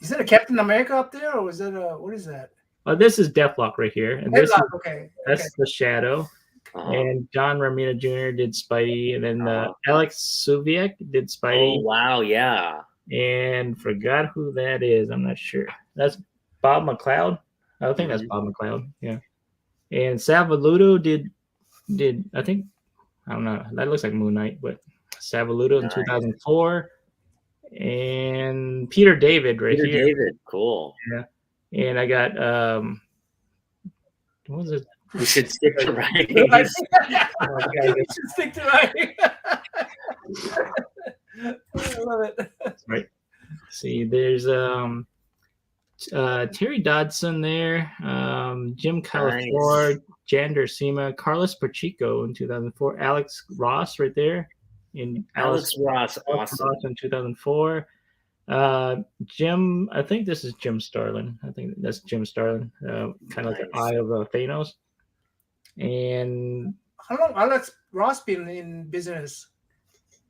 Is that a Captain America up there, or is that what is that? This is Deathlock right here. And this okay. That's the Shadow. And John Romita Jr. did Spidey, and then Alex Suviak did Spidey. Oh, wow, yeah. And forgot who that is. I'm not sure. That's Bob McLeod. I think that's Bob McLeod. Yeah. And Sal Valuto did I think, I don't know. That looks like Moon Knight, but Sal Valuto in 2004. And Peter David right here. Peter David, cool. Yeah. And I got what was it? We should stick to writing. We should stick to writing. I love it. Right. See, there's Terry Dodson there, Jim Calafort, Jander Sema, Carlos Pacheco in 2004, Alex Ross right there. Alex Ross, awesome. Ross in 2004. Jim, I think this is Jim Starlin. I think that's Jim Starlin, kind of like the Eye of Thanos. And how long Alex Ross been in business?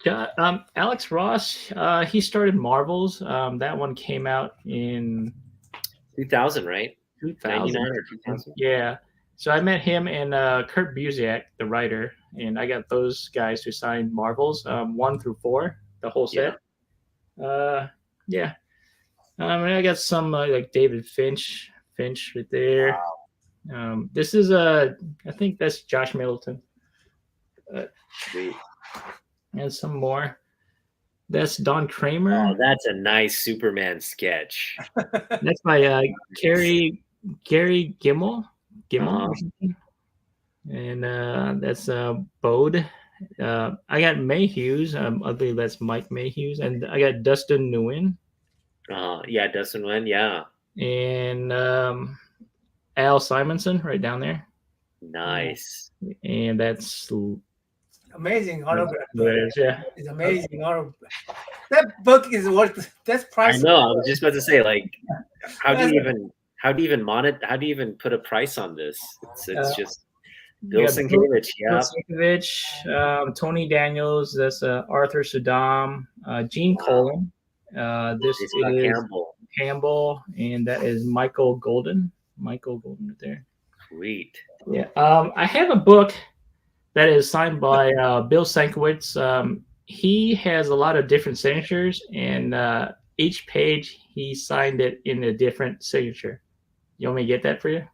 Alex Ross, he started Marvels. That one came out in 2000, right? 2000 or 2000. Yeah. So I met him and Kurt Busiek, the writer, and I got those guys to sign Marvels 1 through 4, the whole set. Yeah. I got some like David Finch right there. Wow. This is I think that's Josh Middleton. Sweet. And some more. That's Don Kramer. Oh, that's a nice Superman sketch. That's by Gary Gimmel. And that's Bode. I got Mayhews. I believe that's Mike Mayhews. And I got Dustin Nguyen. Yeah, Dustin Nguyen, yeah. And Al Simonson right down there. Nice. And that's amazing autograph. Yeah, it's amazing autograph. That book is worth. That's priceless. I know. I was just about to say, like, how do you even put a price on this? It's just Bill Sienkiewicz. Yeah, Bill Sienkiewicz, Tony Daniels. That's Arthur Saddam, Gene Colan. This is Campbell, and that is Michael Golden. Michael Golden right there. Sweet. Yeah. I have a book that is signed by Bill Sienkiewicz. He has a lot of different signatures, and each page he signed it in a different signature. You want me to get that for you?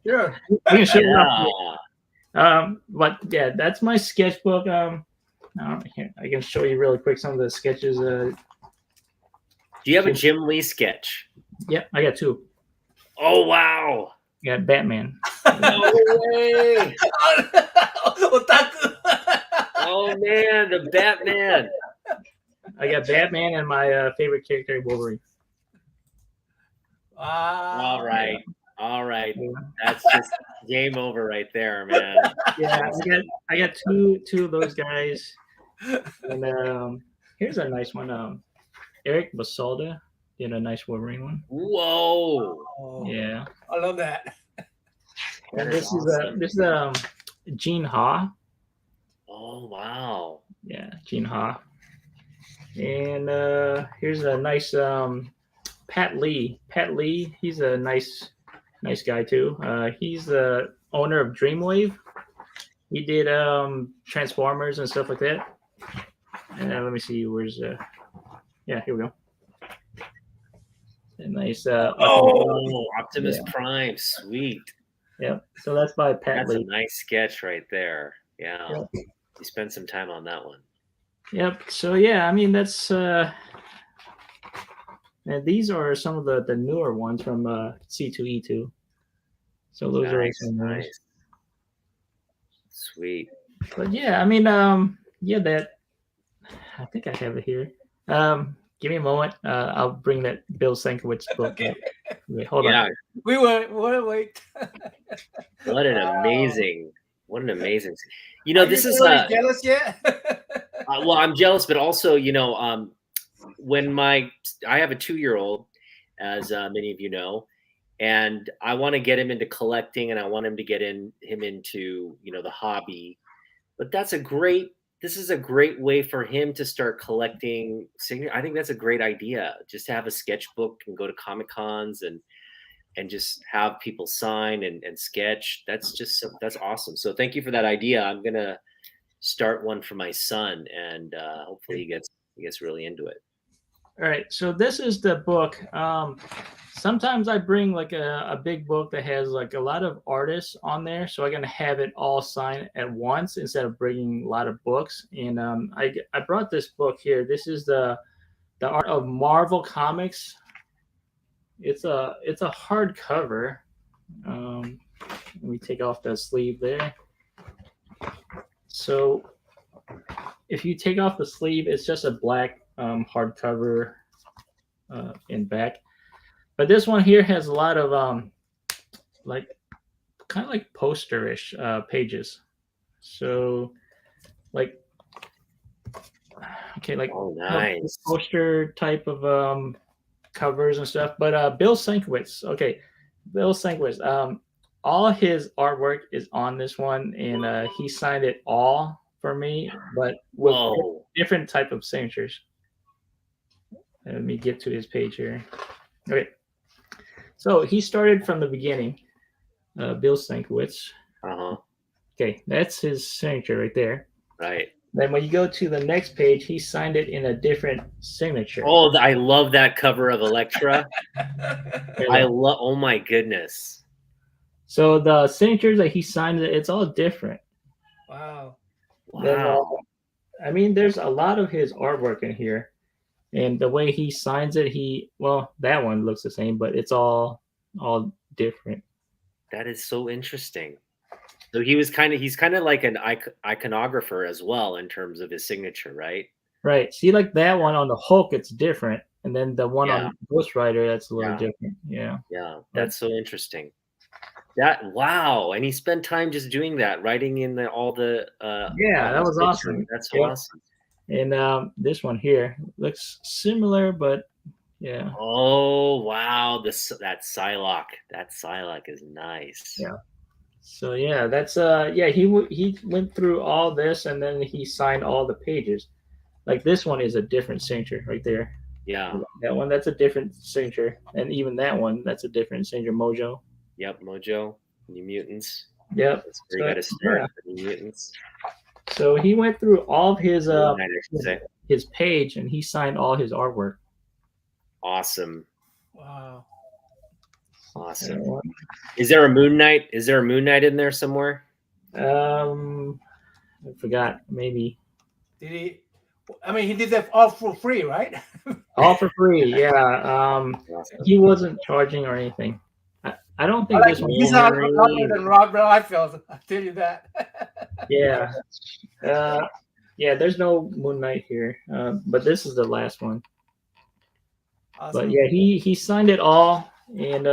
Sure. I can show you. But yeah, that's my sketchbook. I can show you really quick some of the sketches. Do you have a Jim Lee sketch? Yeah, I got 2. Oh wow! I got Batman. No way! Otaku. Oh man, the Batman. I got Batman and my favorite character, Wolverine. All right. That's just game over right there, man. Yeah, I got two of those guys. And here's a nice one. Eric Basalda did a nice Wolverine one. Whoa! Yeah, I love that. And this is Gene Ha. Oh wow! Yeah, Gene Ha. And here's a nice Pat Lee. Pat Lee, he's a nice nice guy too. He's the owner of Dreamwave. He did Transformers and stuff like that. And let me see, where's yeah, here we go. A nice Optimus Prime, sweet. Yep. So that's by Pat Lee. That's a nice sketch right there. Yeah. Yep. You spent some time on that one. Yep. So yeah, I mean that's and these are some of the newer ones from C2E2. So those are some nice. Sweet. But yeah, I mean yeah, that I think I have it here. Give me a moment. I'll bring that Bill Sienkiewicz book Okay. up. Wait, hold on. We will wait. What an amazing. You know, this is jealous yet? well, I'm jealous, but also, you know, when I have a 2-year-old, as many of you know, and I want to get him into collecting, and I want him to get him into, you know, the hobby. But this is a great way for him to start collecting. I think that's a great idea, just to have a sketchbook and go to Comic Cons and just have people sign and sketch. That's awesome. So thank you for that idea. I'm gonna start one for my son, and hopefully he gets really into it. All right, so this is the book. Sometimes I bring like a big book that has like a lot of artists on there, so I'm gonna have it all signed at once instead of bringing a lot of books. And I brought this book here. This is the Art of Marvel Comics. It's a hardcover. Let me take off the sleeve there. So if you take off the sleeve, it's just a black hardcover in back. But this one here has a lot of like kind of like posterish pages. So like like nice poster type of covers and stuff. But Bill Sienkiewicz, all his artwork is on this one, and he signed it all for me, but with different type of signatures. Let me get to his page here. Okay, so he started from the beginning. Bill Sienkiewicz. Okay, that's his signature right there. Right. Then when you go to the next page, he signed it in a different signature. Oh, I love that cover of Elektra. Oh my goodness. So the signatures that he signed, it's all different. Wow. I mean, there's a lot of his artwork in here, and the way he signs it, that one looks the same, but it's all different. That is so interesting. So he's kind of like an iconographer as well in terms of his signature, right? Right. See, like that one on the Hulk, it's different, and then the one on Ghost Rider, that's a little different. Yeah. Yeah, that's so interesting. Wow, and he spent time just doing that, writing in all the. That was awesome. That's awesome. And this one here looks similar, but yeah. Oh wow, that Psylocke is nice. Yeah. So yeah, that's he went through all this, and then he signed all the pages. Like this one is a different signature right there. Yeah. That one, that's a different signature, and even that one, that's a different signature. Mojo. Yep, Mojo, New Mutants. Yep. That's where you got to start. New Mutants. So he went through all of his page, and he signed all his artwork. Awesome. Wow. Awesome. Is there a Moon Knight? Is there a Moon Knight in there somewhere? I forgot. Maybe. Did he? I mean, he did that all for free, right? All for free, yeah. He wasn't charging or anything. I don't think this one. He's not other than Rob Liefeld. I'll tell you that. Yeah. There's no Moon Knight here, but this is the last one. Awesome. But yeah, he signed it all, and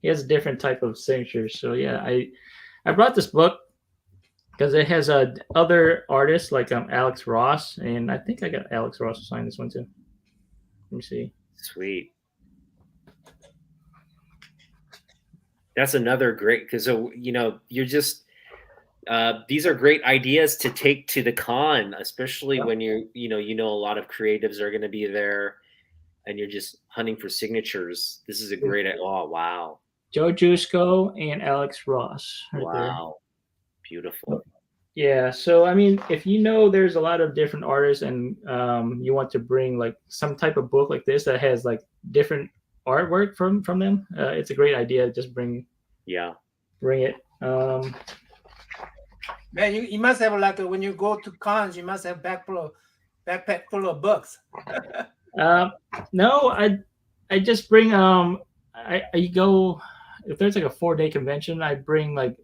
he has a different type of signature. So yeah, I brought this book because it has other artists like Alex Ross, and I think I got Alex Ross to sign this one too. Let me see. Sweet. That's another great, because you're just these are great ideas to take to the con, especially when you know a lot of creatives are going to be there, and you're just hunting for signatures. This is a great. Oh wow. Joe Jusko and Alex Ross. Right wow, beautiful. Yeah, so I mean, if you know there's a lot of different artists and you want to bring like some type of book like this that has like different artwork from them, it's a great idea. Just bring it. Man, you must have like when you go to cons, you must have backpack full of books. No, I just bring I go if there's like a 4-day convention, I bring like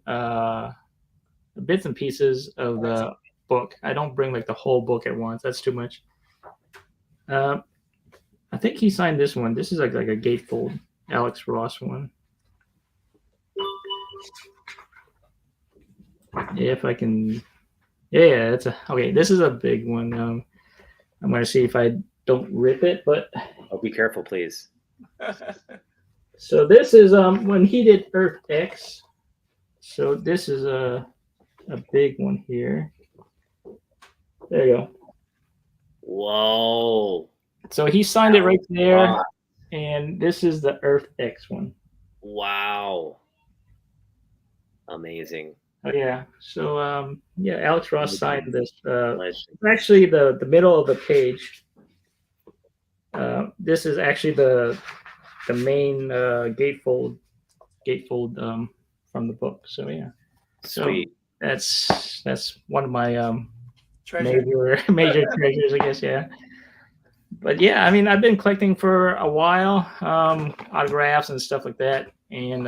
bits and pieces of the book. I don't bring like the whole book at once. That's too much. I think he signed this one. This is like a gatefold Alex Ross one. If I can, yeah, it's okay. This is a big one. I'm gonna see if I don't rip it, but be careful, please. So this is when he did Earth X. So this is a big one here. There you go. Whoa. So he signed it right there, and this is the Earth X one. Wow. Amazing. Oh yeah. So Alex Ross signed this. Actually, the middle of the page. This is actually the main gatefold from the book. So yeah. Sweet. So that's one of my major treasures, I guess. Yeah. But yeah, I mean, I've been collecting for a while, autographs and stuff like that, and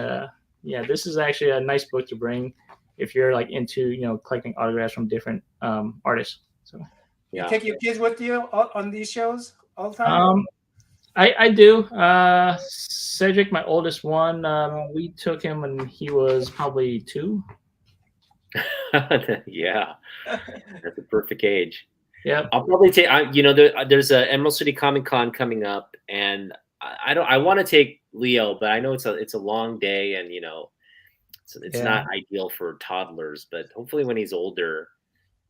this is actually a nice book to bring if you're like into collecting autographs from different artists. So you take your kids with you on these shows all the time? I do. Cedric, my oldest one, we took him when he was probably 2. Yeah, that's the perfect age. Yeah, I'll probably take. There's a Emerald City Comic Con coming up, and I want to take Leo, but I know it's a long day, and it's not ideal for toddlers. But hopefully, when he's older,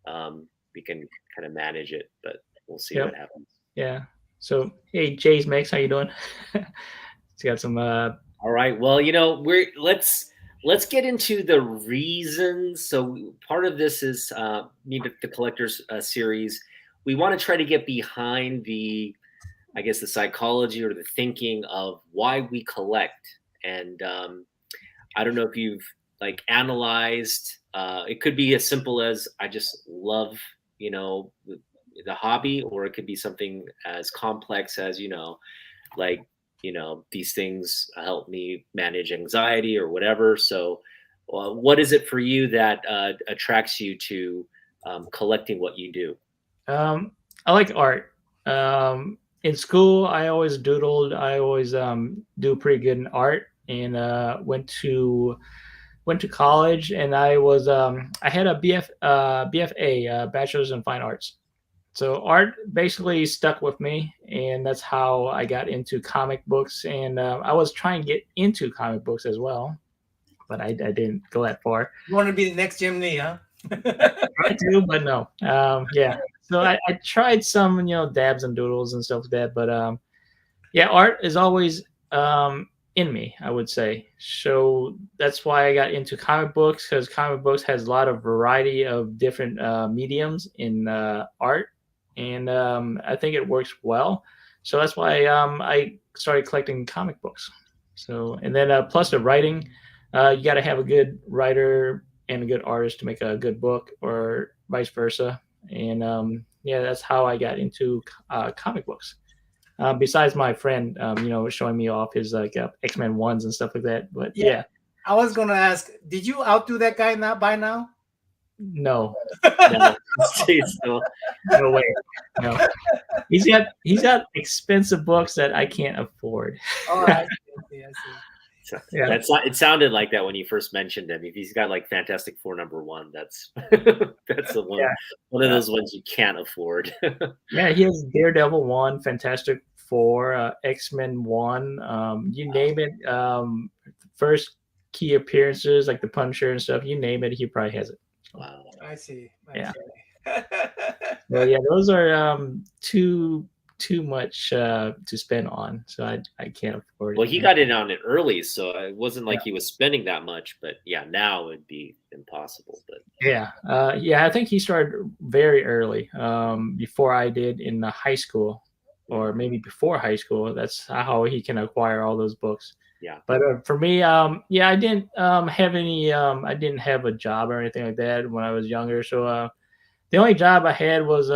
we can kind of manage it. But we'll see what happens. Yeah. So hey, Jay's Mix, how you doing? It's got some. All right. Well, let's get into the reasons. So part of this is the Collectors series. We want to try to get behind the psychology or the thinking of why we collect. And I don't know if you've analyzed. It could be as simple as I just love the hobby, or it could be something as complex as these things help me manage anxiety or whatever. So what is it for you that attracts you to collecting what you do? I like art. In school, I always doodled. I always do pretty good in art, and went to college, and I was I had a BFA, Bachelor's in Fine Arts. So art basically stuck with me, and that's how I got into comic books. And I was trying to get into comic books as well, but I didn't go that far. You want to be the next Jim Lee, huh? I do, but no. Yeah. So I tried some, dabs and doodles and stuff like that. But art is always in me, I would say. So that's why I got into comic books, because comic books has a lot of variety of different mediums in art. And I think it works well. So that's why I started collecting comic books. So, and then plus the writing, you got to have a good writer and a good artist to make a good book, or vice versa. And that's how I got into comic books. Besides my friend, showing me off his X-Men 1s and stuff like that. But yeah. I was going to ask, did you outdo that guy by now? No. No way. No. He's got expensive books that I can't afford. Oh, I see. Yeah. It sounded like that when you first mentioned him. If he's got Fantastic Four #1, that's the one. Yeah. One of those ones you can't afford. Yeah, he has Daredevil 1, Fantastic Four, X-Men 1, you name it. First key appearances like the Punisher and stuff, you name it, he probably has it. Wow, I see. Well, yeah, those are two too much to spend on, so I can't afford it. Well, he got in on it early, so it wasn't like he was spending that much. But yeah, now it'd be impossible. But yeah, I think he started very early, before I did in the high school, or maybe before high school. That's how he can acquire all those books. Yeah. But for me, yeah, I didn't have any. I didn't have a job or anything like that when I was younger. So the only job I had was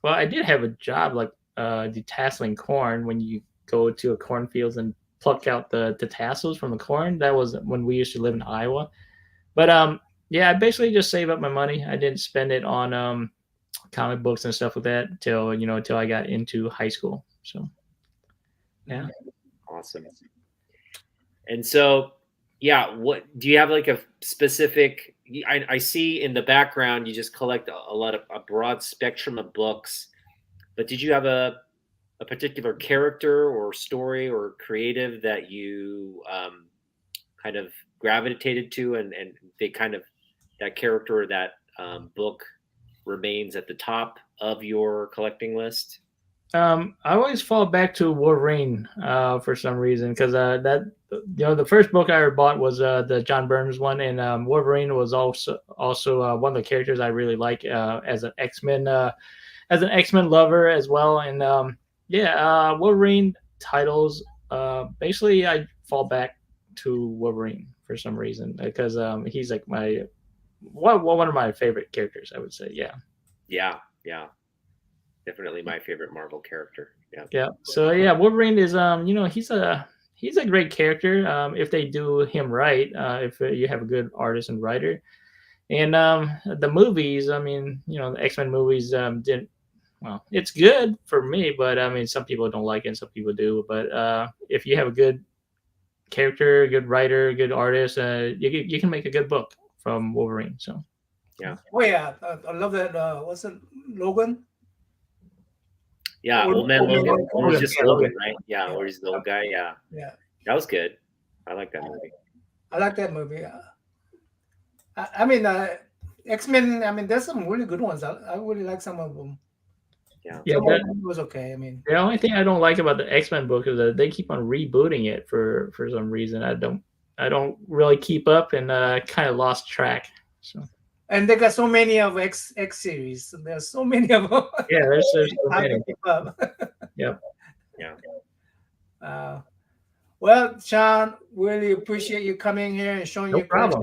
well, I did have a job like detasseling corn when you go to a cornfields and pluck out the tassels from the corn. That was when we used to live in Iowa. But yeah, I basically just save up my money. I didn't spend it on comic books and stuff like that till I got into high school. So yeah. Awesome. And so, yeah, what do you have like a specific? I see in the background you just collect a broad spectrum of books, but did you have a particular character or story or creative that you kind of gravitated to, and they kind of that character or that book remains at the top of your collecting list? I always fall back to Wolverine for some reason, because that the first book I ever bought was the John Burns one, and Wolverine was also one of the characters I really like as an X-Men lover as well. And Wolverine titles, basically I fall back to Wolverine for some reason, because he's like one of my favorite characters, I would say. Yeah. Definitely my favorite Marvel character. Yeah. So yeah, Wolverine is he's a great character if they do him right. If you have a good artist and writer, and the movies. I mean, the X-Men movies didn't. Well, it's good for me, but I mean, some people don't like it, and some people do. But if you have a good character, good writer, good artist, you can make a good book from Wolverine. So yeah. Oh yeah, I love that. What's it, Logan? Yeah, Old Man Logan. Or just Logan, right? Yeah, or he's the old guy. Yeah. That was good. I like that movie. I like that movie. I mean, X-Men. I mean, there's some really good ones. I really like some of them. Yeah, that was okay. I mean, the only thing I don't like about the X-Men book is that they keep on rebooting it for some reason. I don't really keep up, and kind of lost track. So. And they got so many of X series. There's so many of them. Yeah, there's so many. Yep. Yeah. Well, Sean, really appreciate you coming here and showing your problem.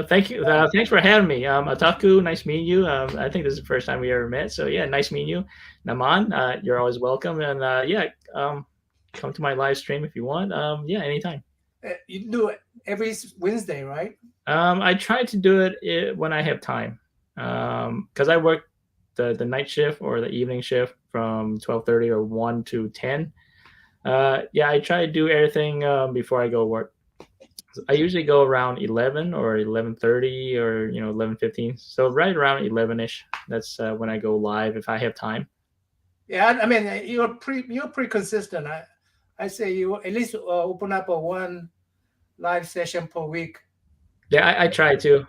Thank you. Thanks for having me. Otaku, nice meeting you. I think this is the first time we ever met. So yeah, nice meeting you. Naman, you're always welcome. And come to my live stream if you want. Anytime. You do it every Wednesday, right? I try to do it when I have time, because I work the night shift or the evening shift from 12:30 or 1 to 10. I try to do everything before I go to work. I usually go around 11 or 11:30 or 11:15. So right around 11ish. That's when I go live if I have time. Yeah, I mean you're pretty consistent. I say you at least open up one live session per week. Yeah, I try to.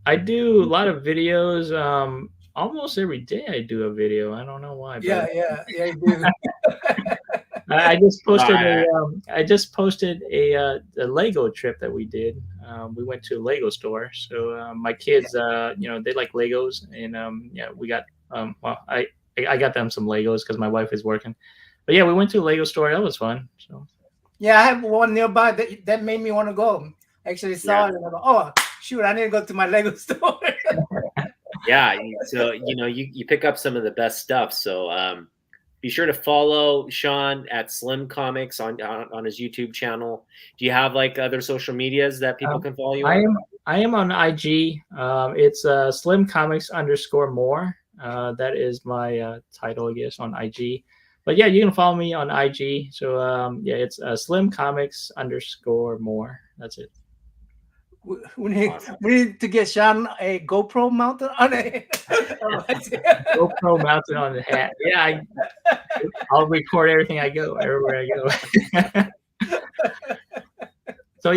I do a lot of videos. Almost every day I do a video. I don't know why. Yeah, you do. I just posted a Lego trip that we did. We went to a Lego store. So my kids, they like Legos, and we got. I got them some Legos because my wife is working. But yeah, we went to a Lego store. That was fun. So. Yeah, I have one nearby that made me want to go. I actually saw it and I go, oh shoot, I need to go to my Lego store. Yeah, so you pick up some of the best stuff. So be sure to follow Sean at Slim Comics on his YouTube channel. Do you have like other social medias that people can follow you on? I am on IG. It's Slim Comics _more. That is my title, I guess, on IG. But yeah, you can follow me on IG. So it's Slim Comics _more. That's it. We need to get Sean a GoPro mounted on it. GoPro mounted on the hat. Yeah, I'll record everything everywhere I go. So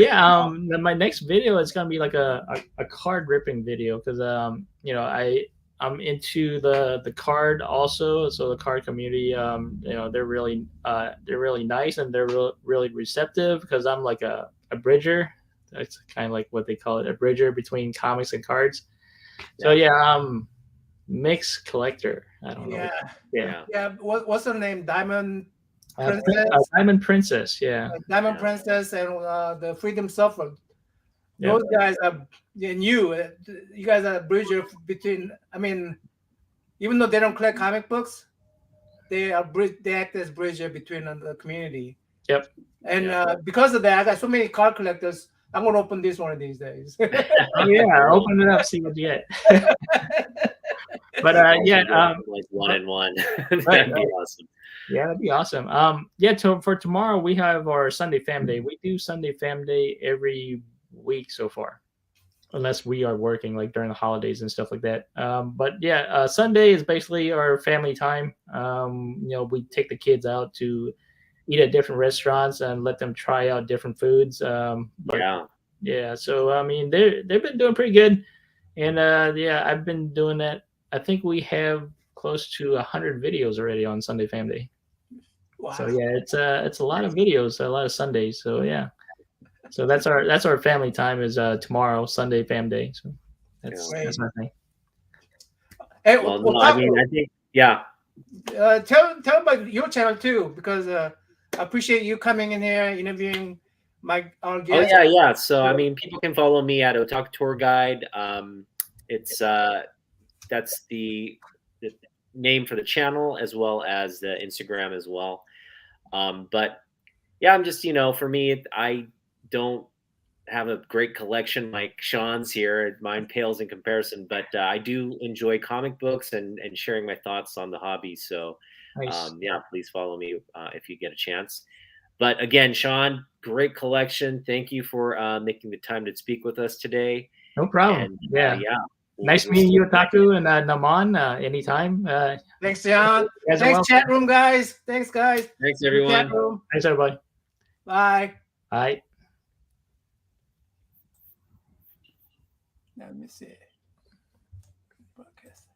my next video is gonna be like a card ripping video, because I'm into the card also. So the card community, they're really nice, and they're really receptive, because I'm like a bridger. That's kind of like what they call it, a bridger between comics and cards. So mixed collector. I don't know. Yeah. What's her name? Diamond Princess. Diamond Princess. Yeah. Diamond Princess and the Freedom Suffer. Those guys are, and you guys are a bridger between. I mean, even though they don't collect comic books, they act as bridger between the community. Yep. And because of that, I got so many card collectors. I'm gonna open this one of these days. Oh yeah, open it up, see what you get. But like 1-on-1. That'd be awesome. Yeah, that'd be awesome. For tomorrow we have our Sunday Fam Day. We do Sunday Fam Day every week so far, unless we are working like during the holidays and stuff like that. Sunday is basically our family time. We take the kids out to eat at different restaurants and let them try out different foods. So I mean, they've been doing pretty good, and I've been doing that. I think we have close to 100 videos already on Sunday Fam Day. Wow. So it's a lot of videos, a lot of Sundays. So so that's our family time is tomorrow, Sunday Fam Day. So that's my thing. Hey, I think tell about your channel too, because I appreciate you coming in here interviewing our guests. Oh yeah. So I mean, people can follow me at Otaku Tour Guide. It's that's the name for the channel, as well as the Instagram as well. But yeah, I'm just, for me, I don't have a great collection like Sean's here. Mine pales in comparison, but I do enjoy comic books and sharing my thoughts on the hobby. So nice. Please follow me if you get a chance. But again, Sean, great collection. Thank you for making the time to speak with us today. No problem. And, nice meeting you, Otaku, and Naman. Anytime. Thanks, Sean. Thanks, chat room, guys. Thanks, guys. Thanks, everyone. Thanks, everybody. Bye. Bye. Let me see. Broadcast.